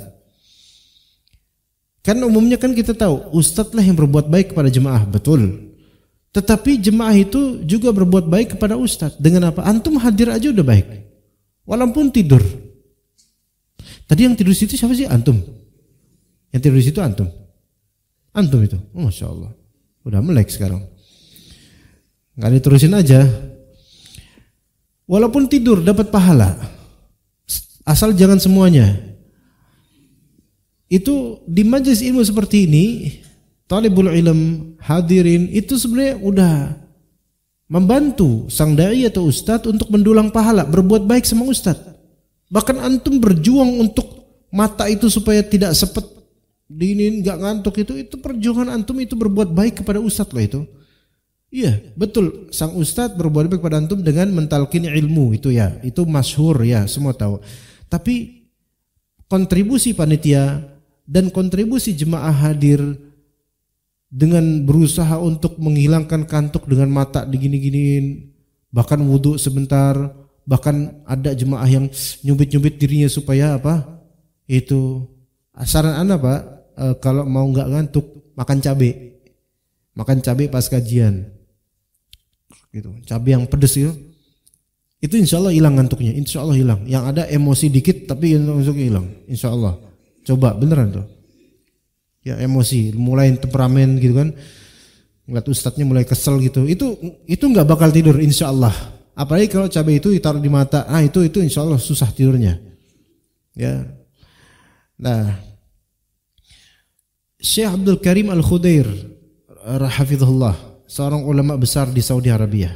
Kan umumnya kan kita tahu ustaz lah yang berbuat baik kepada jemaah, betul. Tetapi jemaah itu juga berbuat baik kepada ustaz. Dengan apa? Antum hadir aja udah baik. Walaupun tidur. Tadi yang tidur situ siapa sih? Antum. Yang tidur di situ antum. Antum itu. Oh, Masya Allah. Udah melek sekarang. Nggak diterusin aja. Walaupun tidur dapat pahala. Asal jangan semuanya. Itu di majelis ilmu seperti ini, talibul ilm, hadirin, itu sebenarnya udah membantu sang dai atau ustadz untuk mendulang pahala, berbuat baik sama ustadz. Bahkan antum berjuang untuk mata itu supaya tidak sepet, dinin, nggak ngantuk, itu perjuangan antum, itu berbuat baik kepada ustadz lah itu. Iya, betul. Sang ustadz berbuat baik kepada antum dengan mentalkin ilmu, itu ya, itu masyhur ya, semua tahu. Tapi kontribusi panitia dan kontribusi jemaah hadir dengan berusaha untuk menghilangkan kantuk dengan mata digini-giniin, bahkan wudhu sebentar, bahkan ada jemaah yang nyubit-nyubit dirinya supaya apa? Itu saran Anda Pak, kalau mau nggak ngantuk makan cabai pas kajian, gitu, cabai yang pedes itu insya Allah hilang ngantuknya, insya Allah hilang. Yang ada emosi dikit tapi ngantuknya hilang, insya Allah. Coba beneran tuh. Ya emosi, mulai temperamen gitu kan, ngeliat ustadznya mulai kesel gitu, itu nggak bakal tidur insya Allah. Apalagi kalau cabai itu ditaruh di mata, itu insya Allah susah tidurnya. Ya, nah, Syekh Abdul Karim Al-Khudair, hafizahullah, seorang ulama besar di Saudi Arabia,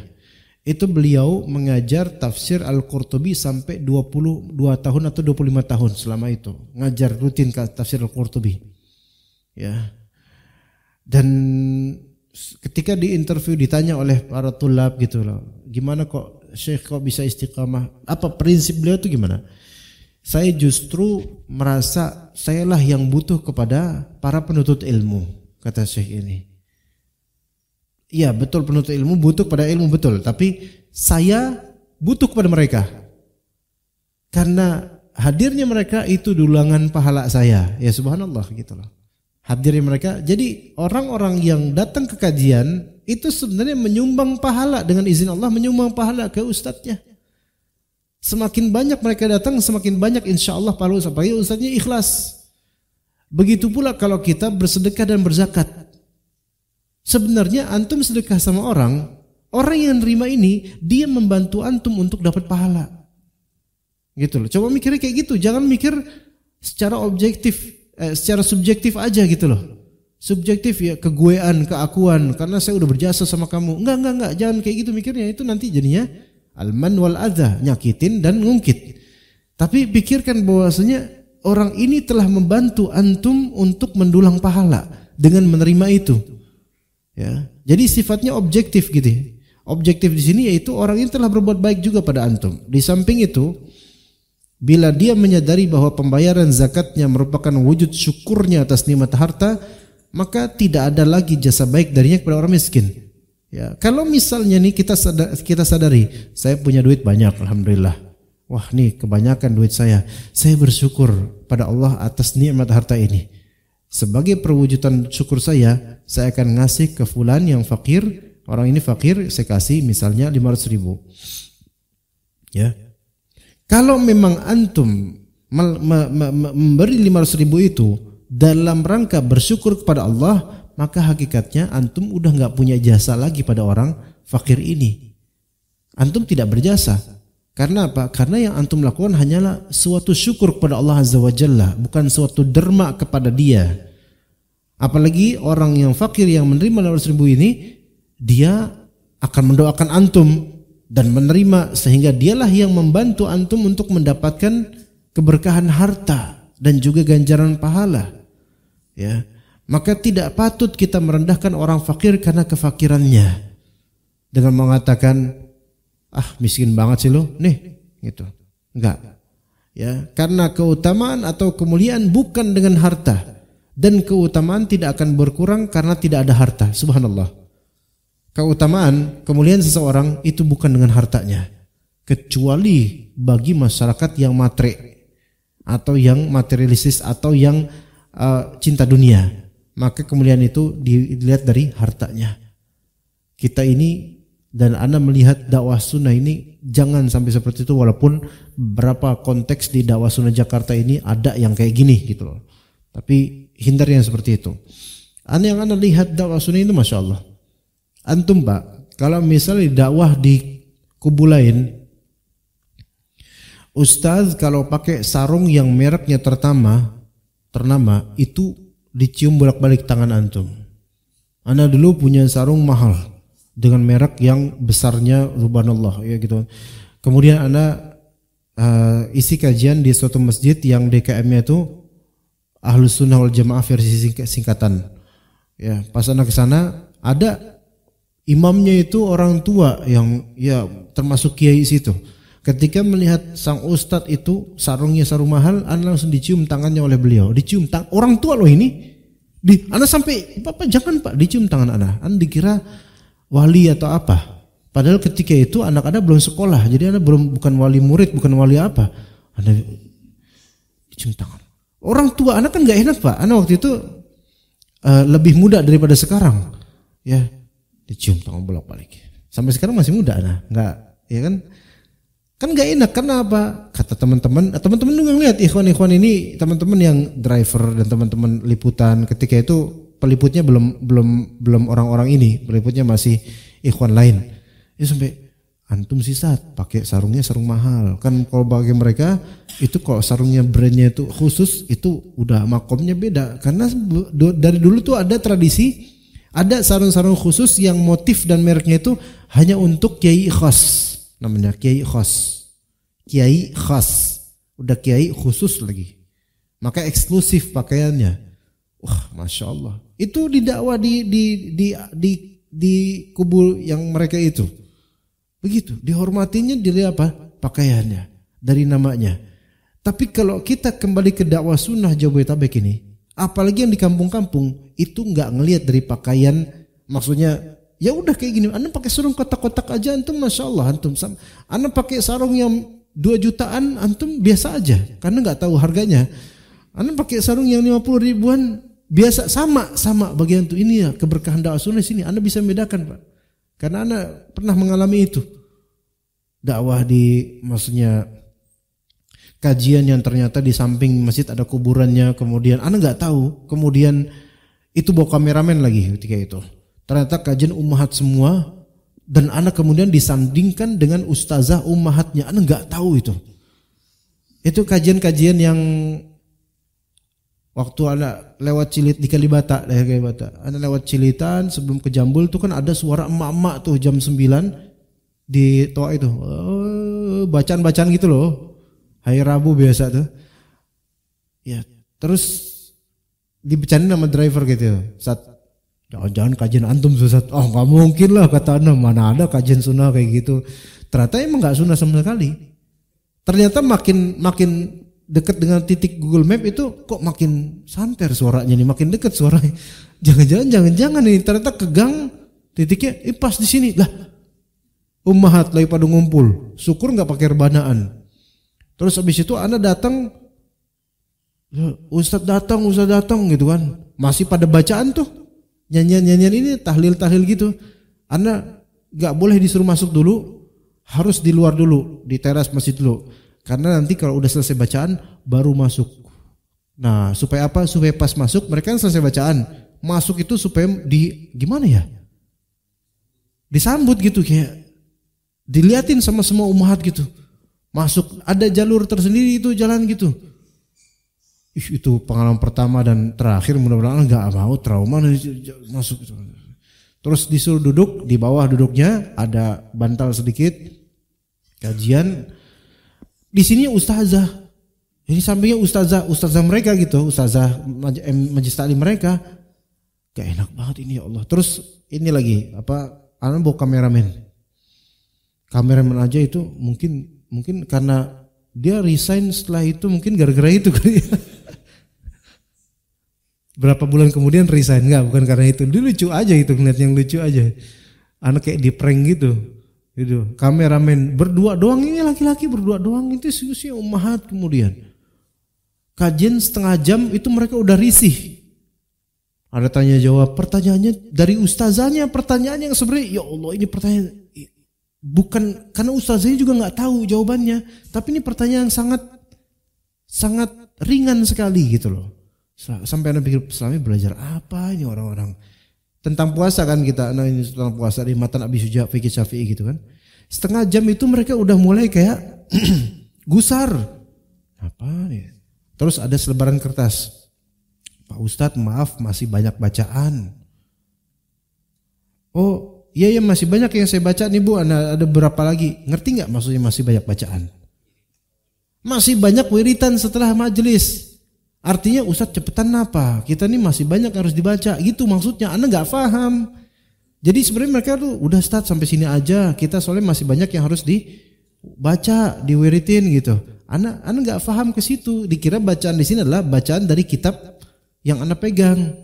itu beliau mengajar tafsir Al-Qurtubi sampai 22 tahun atau 25 tahun selama itu ngajar rutin tafsir Al-Qurtubi. Ya. Dan ketika diinterview ditanya oleh para tulab gitu loh, gimana kok Syekh kok bisa istiqamah? Apa prinsip beliau itu gimana? Saya justru merasa sayalah yang butuh kepada para penuntut ilmu, kata Syekh ini. Iya betul, penuntut ilmu butuh pada ilmu, betul. Tapi saya butuh kepada mereka. Karena hadirnya mereka itu dulangan pahala saya. Ya subhanallah gitu loh. Hadirnya mereka, jadi orang-orang yang datang ke kajian itu sebenarnya menyumbang pahala, dengan izin Allah menyumbang pahala ke ustadznya. Semakin banyak mereka datang, semakin banyak insya Allah pahala supaya ustadznya ikhlas. Begitu pula kalau kita bersedekah dan berzakat. Sebenarnya antum sedekah sama orang yang nerima ini dia membantu antum untuk dapat pahala. Gitu loh. Coba mikirnya kayak gitu, jangan mikir secara objektif. Secara subjektif aja gitu loh. Subjektif ya, keguean, keakuan, karena saya udah berjasa sama kamu. Enggak, jangan kayak gitu mikirnya. Itu nanti jadinya alman wal adha, nyakitin dan ngungkit. Tapi pikirkan bahwasanya orang ini telah membantu antum untuk mendulang pahala dengan menerima itu. Ya. Jadi sifatnya objektif gitu. Objektif di sini yaitu orang ini telah berbuat baik juga pada antum. Di samping itu, Bila dia menyadari bahwa pembayaran zakatnya merupakan wujud syukurnya atas nikmat harta, maka tidak ada lagi jasa baik darinya kepada orang miskin. Ya, kalau misalnya nih kita sadari, saya punya duit banyak, alhamdulillah. Wah, nih kebanyakan duit saya bersyukur pada Allah atas nikmat harta ini. Sebagai perwujudan syukur saya akan ngasih ke fulan yang fakir. Orang ini fakir, saya kasih misalnya 500.000. Ya. Kalau memang antum memberi 500.000 itu dalam rangka bersyukur kepada Allah, maka hakikatnya antum udah nggak punya jasa lagi pada orang fakir ini. Antum tidak berjasa. Karena apa? Karena yang antum lakukan hanyalah suatu syukur kepada Allah Azza wa Jalla, bukan suatu derma kepada dia. Apalagi orang yang fakir yang menerima 500.000 ini, dia akan mendoakan antum dan menerima, sehingga dialah yang membantu antum untuk mendapatkan keberkahan harta dan juga ganjaran pahala. Ya, maka tidak patut kita merendahkan orang fakir karena kefakirannya dengan mengatakan, miskin banget sih lo, nih, gitu. Enggak. Ya, karena keutamaan atau kemuliaan bukan dengan harta, dan keutamaan tidak akan berkurang karena tidak ada harta. Subhanallah. Keutamaan, kemuliaan seseorang itu bukan dengan hartanya, kecuali bagi masyarakat yang matre atau yang materialistis atau yang cinta dunia, maka kemuliaan itu dilihat dari hartanya. Kita ini dan Anda melihat dakwah sunnah ini jangan sampai seperti itu, walaupun berapa konteks di dakwah sunnah Jakarta ini ada yang kayak gini gitu loh. Tapi hindari yang seperti itu. Yang Anda lihat dakwah sunnah itu Masya Allah. Antum Pak, kalau misalnya dakwah di kubu lain, ustaz kalau pakai sarung yang mereknya ternama itu dicium bolak-balik tangan antum. Anda dulu punya sarung mahal dengan merek yang besarnya subhanallah ya gitu. Kemudian Anda isi kajian di suatu masjid yang DKM-nya itu Ahlus Sunnah wal Jamaah versi singkatan. Ya, pas Anda ke sana ada imamnya itu orang tua yang ya termasuk kiai situ. Ketika melihat sang ustadz itu sarungnya sarung mahal, Anda langsung dicium tangannya oleh beliau. Dicium orang tua loh ini. Anda sampai, Bapak jangan Pak dicium tangan Anda. Anda dikira wali atau apa. Padahal ketika itu anak Anda belum sekolah. Jadi Anda bukan wali murid, bukan wali apa. Anda dicium tangan. Orang tua Anda kan gak enak Pak. Anda waktu itu lebih muda daripada sekarang. Ya. Dicium tangan bolak-balik. Sampai sekarang masih muda nah, enggak, ya kan? Kan enggak enak karena apa? Kata teman-teman juga ngeliat ikhwan-ikhwan ini, teman-teman yang driver dan teman-teman liputan, ketika itu peliputnya belum orang-orang ini, peliputnya masih ikhwan lain. Ya sampai antum sisat pakai sarungnya sarung mahal. Kan kalau bagi mereka itu kalau sarungnya brandnya itu khusus, itu udah makomnya beda. Karena dari dulu tuh ada tradisi, ada sarung-sarung khusus yang motif dan mereknya itu hanya untuk kiai khas, namanya kiai khas. Kiai khas, udah kiai khusus lagi. Maka eksklusif pakaiannya. Wah, Masya Allah. Itu didakwah di kubu yang mereka itu. Begitu, dihormatinya dari apa? Pakaiannya, dari namanya. Tapi kalau kita kembali ke dakwah sunnah Jabodetabek ini, apalagi yang di kampung-kampung itu nggak ngelihat dari pakaian, maksudnya ya udah kayak gini. Anda pakai sarung kotak-kotak aja, antum Masya Allah, antum. Anda pakai sarung yang 2 jutaan, antum biasa aja, karena nggak tahu harganya. Anda pakai sarung yang 50 ribuan, biasa sama bagian itu. Ini ya keberkahan dakwah sunnah sini. Anda bisa membedakan Pak, karena Anda pernah mengalami itu. Dakwah di, maksudnya kajian yang ternyata di samping masjid ada kuburannya, kemudian Anda nggak tahu, kemudian itu bawa kameramen lagi ketika itu. Ternyata kajian ummahat semua, dan Anda kemudian disandingkan dengan ustazah ummahatnya. Anda nggak tahu itu. Itu kajian-kajian yang waktu Anda lewat Cilit di Kalibata, Anda lewat Cilitan sebelum ke Jambul itu kan ada suara emak-emak tuh jam 9 di toa itu, bacaan-bacaan gitu loh. Hari Rabu biasa tuh. Ya, terus dibecanin sama driver gitu. Saat jangan kajian antum Ustaz. Oh, enggak mungkin lah kata Anda, mana ada kajian sunnah kayak gitu. Ternyata emang enggak sunnah sama sekali. Ternyata makin dekat dengan titik Google Map itu kok makin santer suaranya nih, makin dekat suaranya. Jangan ini ternyata ke gang titiknya pas di sini lah. Ummahat lagi pada ngumpul. Syukur nggak pakai rebanaan. Terus habis itu anak datang, Ustadz datang gitu kan. Masih pada bacaan tuh. Nyanyian ini tahlil gitu. Anak nggak boleh disuruh masuk dulu, harus di luar dulu, di teras masjid dulu. Karena nanti kalau udah selesai bacaan baru masuk. Nah, supaya apa? Supaya pas masuk mereka kan selesai bacaan. Masuk itu supaya gimana ya? Disambut gitu, kayak diliatin sama semua ummahat gitu. Masuk ada jalur tersendiri itu jalan gitu. Itu pengalaman pertama dan terakhir, mudah-mudahan enggak mau trauma masuk. Terus disuruh duduk, di bawah duduknya ada bantal sedikit. Kajian di sini ustazah. Ini sampingnya ustazah mereka gitu, ustazah majelis taklim mereka. Gak enak banget ini ya Allah. Terus ini lagi anak bawa kameramen aja itu mungkin karena dia resign setelah itu, mungkin gara-gara itu kali ya. Berapa bulan kemudian resign, bukan karena itu. Dia lucu aja itu, ngeliat yang lucu aja. Anak kayak di prank gitu. Kameramen berdua doang, ini laki-laki berdua doang, itu sih ummahat. Kemudian kajian setengah jam itu mereka udah risih. Ada tanya jawab, pertanyaannya dari ustazahnya, pertanyaan yang sebenarnya ya Allah ini pertanyaan bukan karena ustazahnya juga nggak tahu jawabannya, tapi ini pertanyaan sangat ringan sekali gitu loh. Sampai anak pikir Islami belajar apa ini orang-orang tentang puasa kan, kita ini tentang puasa di Matan Abi Syuja Fikih Syafi'i gitu kan. Setengah jam itu mereka udah mulai kayak gusar. Apa nih? Terus ada selebaran kertas. Pak Ustadz maaf masih banyak bacaan. Oh iya masih banyak yang saya baca nih Bu, ada berapa lagi? Ngerti nggak maksudnya masih banyak bacaan? Masih banyak wiritan setelah majelis. Artinya Ustadz cepetan apa? Kita nih masih banyak harus dibaca gitu maksudnya. Anda nggak paham. Jadi sebenarnya mereka tuh udah start sampai sini aja. Kita soalnya masih banyak yang harus dibaca, diwiritin gitu. Anda nggak paham ke situ. Dikira bacaan di sini adalah bacaan dari kitab yang Anda pegang.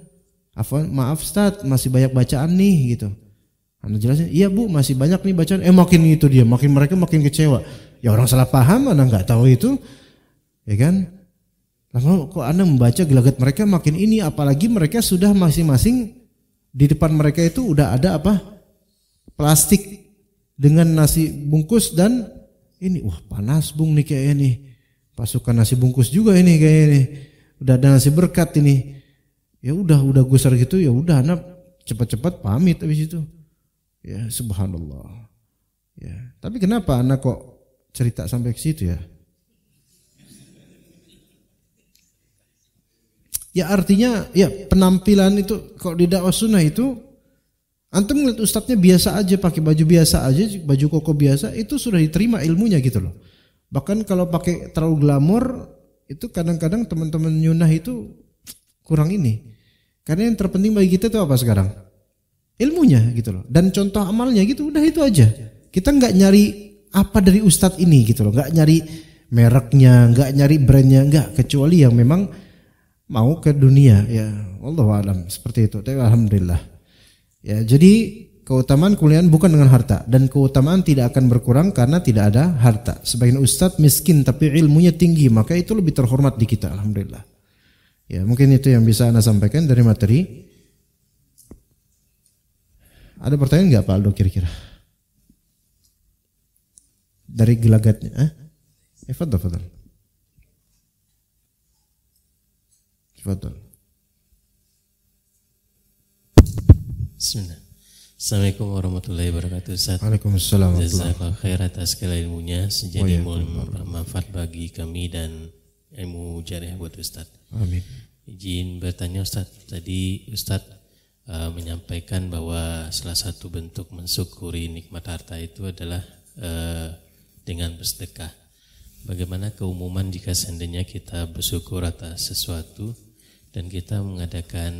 Maaf Ustadz, masih banyak bacaan nih gitu. Anda jelasin, iya Bu masih banyak nih bacaan. Makin itu dia, mereka makin kecewa. Ya orang salah paham, Anda nggak tahu itu, ya kan? Lalu kok Anda membaca gelagat mereka makin ini, apalagi mereka sudah masing-masing di depan mereka itu udah ada plastik dengan nasi bungkus dan ini, wah panas Bung nih kayaknya nih, pasukan nasi bungkus juga ini kayaknya nih, udah ada nasi berkat ini, ya udah gusar gitu, ya udah Anda cepat-cepat pamit habis itu, ya subhanallah, ya tapi kenapa Anda kok cerita sampai ke situ ya? Ya artinya ya penampilan itu kalau di dakwah sunnah itu antum ngeliat ustadznya biasa aja, pakai baju biasa aja, baju koko biasa, itu sudah diterima ilmunya gitu loh. Bahkan kalau pakai terlalu glamor itu kadang-kadang teman-teman nyunah itu kurang ini. Karena yang terpenting bagi kita itu apa sekarang? Ilmunya gitu loh. Dan contoh amalnya gitu, udah itu aja. Kita nggak nyari apa dari ustadz ini gitu loh, nggak nyari mereknya, nggak nyari brandnya, nggak, kecuali yang memang mau ke dunia ya, wallahu alam seperti itu. Tapi alhamdulillah. Ya, jadi keutamaan kuliah bukan dengan harta, dan keutamaan tidak akan berkurang karena tidak ada harta. Sebagian ustadz miskin tapi ilmunya tinggi, maka itu lebih terhormat di kita, alhamdulillah. Ya, mungkin itu yang bisa Anda sampaikan dari materi. Ada pertanyaan enggak Pak Aldo kira-kira? Dari gelagatnya, fadhal. Fadhal. Bismillah. Assalamualaikum warahmatullahi wabarakatuh. Waalaikumsalam. Jazakallahu khair atas segala ilmunya, menjadi bermanfaat bagi kami dan ilmu jariah buat Ustaz. Amin. Izin bertanya Ustaz, tadi Ustaz menyampaikan bahwa salah satu bentuk mensyukuri nikmat harta itu adalah dengan bersedekah. Bagaimana keumuman jika seandainya kita bersyukur atas sesuatu dan kita mengadakan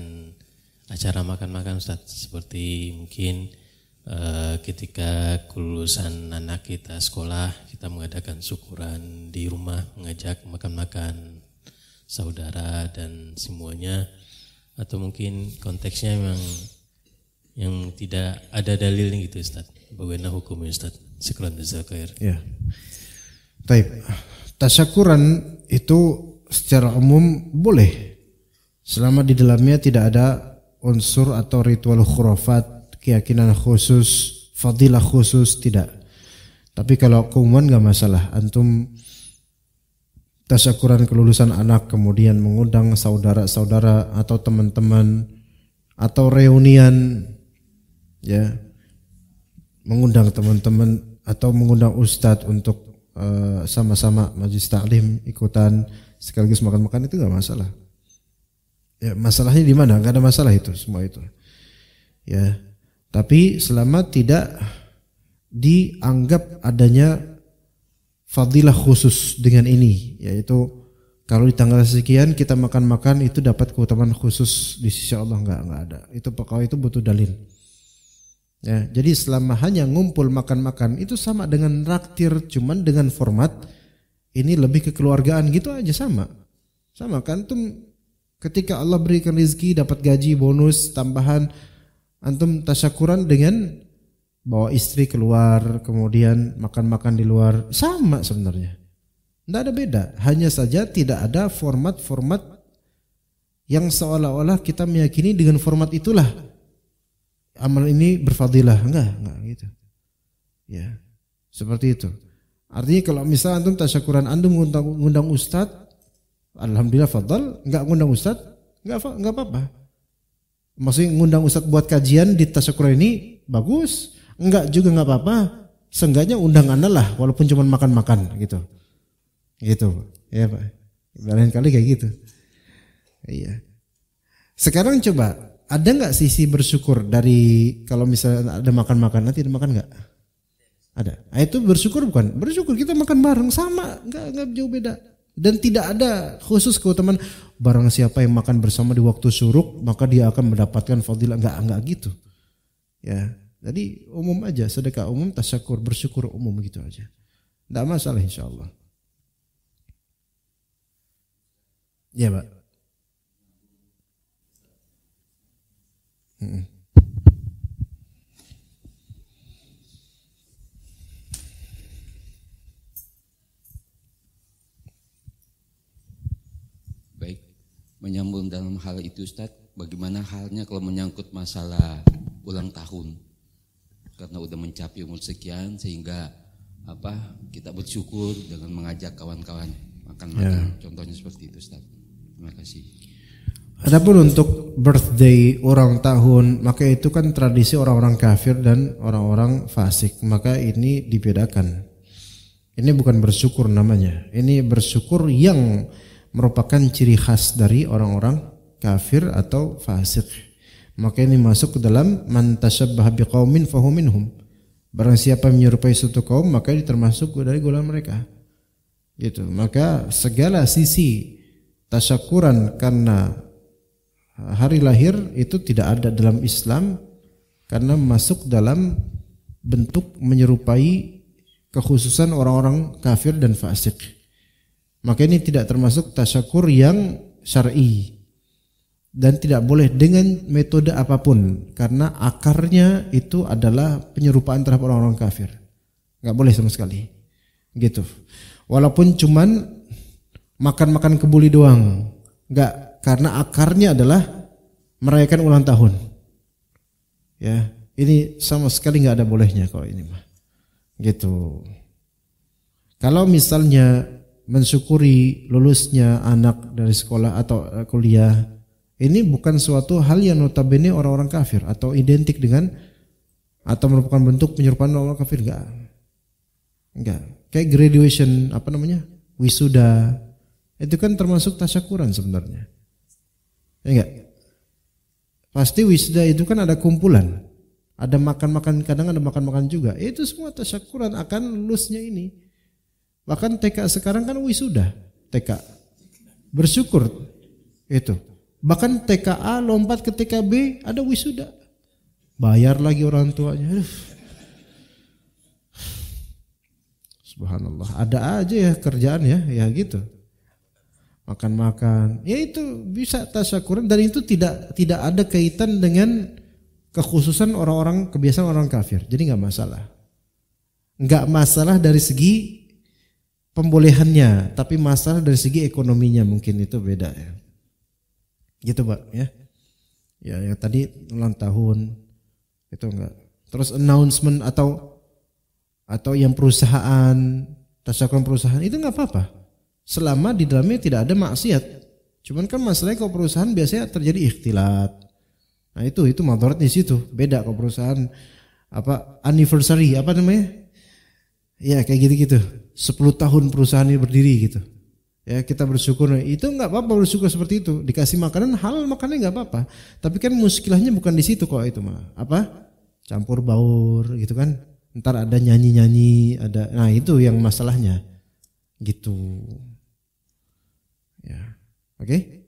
acara makan-makan Ustaz, seperti mungkin ketika kelulusan anak kita sekolah, kita mengadakan syukuran di rumah, mengajak makan-makan saudara dan semuanya, atau mungkin konteksnya memang yang tidak ada dalilnya gitu Ustaz. Bagaimana hukumnya Ustaz? Syukran jazakallahu khair. Ya. Baik. Tasyakuran itu secara umum boleh selama di dalamnya tidak ada unsur atau ritual khurafat, keyakinan khusus, fadilah khusus, tidak. Tapi kalau keumuman enggak masalah. Antum tasyakuran kelulusan anak kemudian mengundang saudara-saudara atau teman-teman atau reunian, ya, mengundang teman-teman atau mengundang ustadz untuk sama-sama majlis taklim ikutan sekaligus makan-makan, itu enggak masalah. Ya, masalahnya di mana? Enggak ada masalah itu, semua itu. Ya. Tapi selama tidak dianggap adanya fadilah khusus dengan ini, yaitu kalau di tanggal sekian kita makan-makan itu dapat keutamaan khusus di sisi Allah, enggak ada. Itu pokoknya itu butuh dalil. Ya, jadi selama hanya ngumpul makan-makan itu sama dengan traktir, cuman dengan format ini lebih kekeluargaan gitu aja, sama kan. Antum ketika Allah berikan rezeki dapat gaji bonus tambahan, antum tasyakuran dengan bawa istri keluar kemudian makan-makan di luar, sama sebenarnya, tidak ada beda, hanya saja tidak ada format-format yang seolah-olah kita meyakini dengan format itulah amal ini berfadilah, enggak gitu. Ya, seperti itu. Artinya kalau misalnya antum tasyakuran antum ngundang ustaz, alhamdulillah fadal, enggak ngundang ustaz, enggak apa-apa. Maksudnya ngundang ustaz buat kajian di tasyakuran ini bagus, enggak juga enggak apa-apa. Seenggaknya undang ana lah walaupun cuma makan-makan gitu. Gitu. Ya, Pak. Lain kali kayak gitu. Iya. Sekarang coba, ada nggak sisi bersyukur dari kalau misalnya ada makan-makan, nanti ada makan nggak? Ada. Itu bersyukur bukan? Bersyukur kita makan bareng, sama, nggak jauh beda. Dan tidak ada khusus keutamaan barang siapa yang makan bersama di waktu syuruk maka dia akan mendapatkan fadilah, nggak gitu. Ya, jadi umum aja, sedekah umum, tasyakur, bersyukur umum gitu aja. Nggak masalah insyaallah. Ya, Pak. Baik, menyambung dalam hal itu Ustadz, bagaimana halnya kalau menyangkut masalah ulang tahun? Karena udah mencapai umur sekian sehingga kita bersyukur dengan mengajak kawan-kawan makan-makan, contohnya seperti itu Ustadz. Terima kasih. Adapun untuk birthday ulang tahun, maka itu kan tradisi orang-orang kafir dan orang-orang fasik, maka ini dibedakan. Ini bukan bersyukur namanya. Ini bersyukur yang merupakan ciri khas dari orang-orang kafir atau fasik. Maka ini masuk ke dalam man tasyabbaha biqaumin fahuwa minhum. Barang siapa menyerupai suatu kaum, maka ini termasuk dari golongan mereka. Gitu. Maka segala sisi tasyakuran karena hari lahir itu tidak ada dalam Islam, karena masuk dalam bentuk menyerupai kekhususan orang-orang kafir dan fasik. Maka ini tidak termasuk tasyakur yang syar'i dan tidak boleh dengan metode apapun, karena akarnya itu adalah penyerupaan terhadap orang-orang kafir. Enggak boleh sama sekali. Gitu. Walaupun cuman makan-makan kebuli doang. Enggak, karena akarnya adalah merayakan ulang tahun. Ya, ini sama sekali enggak ada bolehnya kalau ini mah. Gitu. Kalau misalnya mensyukuri lulusnya anak dari sekolah atau kuliah, ini bukan suatu hal yang notabene orang-orang kafir atau identik dengan atau merupakan bentuk penyerupaan orang kafir, enggak. Kayak graduation, wisuda, itu kan termasuk tasyakuran sebenarnya. Ya enggak? Pasti wisuda itu kan ada kumpulan, ada makan-makan, kadang ada makan-makan juga. Itu semua tasyakuran akan lulusnya ini. Bahkan TK sekarang kan wisuda, TK bersyukur itu. Bahkan TKA lompat ke TKB ada wisuda, bayar lagi orang tuanya. Subhanallah, ada aja ya kerjaan ya gitu. Makan-makan, ya itu bisa tasyakuran, dan itu tidak ada kaitan dengan kekhususan orang-orang, kebiasaan orang kafir. Jadi nggak masalah. Nggak masalah dari segi pembolehannya, tapi masalah dari segi ekonominya mungkin itu beda ya. Gitu Pak ya. Ya yang tadi ulang tahun itu enggak. Terus announcement atau yang perusahaan, tasyakuran perusahaan itu enggak apa-apa. Selama di dalamnya tidak ada maksiat. Cuman kan masalahnya kalau perusahaan biasanya terjadi ikhtilat. Nah itu madarat di situ. Beda kalau perusahaan anniversary ya kayak gitu-gitu. 10 tahun perusahaan ini berdiri gitu. Ya kita bersyukur. Itu enggak apa-apa bersyukur seperti itu. Dikasih makanan halal, makannya enggak apa-apa. Tapi kan muskilahnya bukan di situ kok itu mah. Campur baur gitu kan. Ntar ada nyanyi-nyanyi, nah itu yang masalahnya. Gitu. Ya. Oke?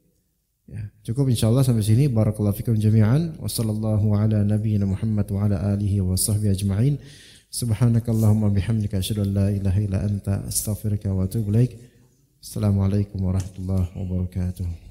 Ya, cukup insyaallah sampai sini. Barakallahu fikum jami'an. Wassallallahu ala nabiyyina Muhammad wa ala alihi wa sahbihi ajma'in. Subhanakallahumma bihamdika asyhadu an la ilaha illa anta astaghfiruka wa atubu ilaik. Assalamualaikum warahmatullahi wabarakatuh.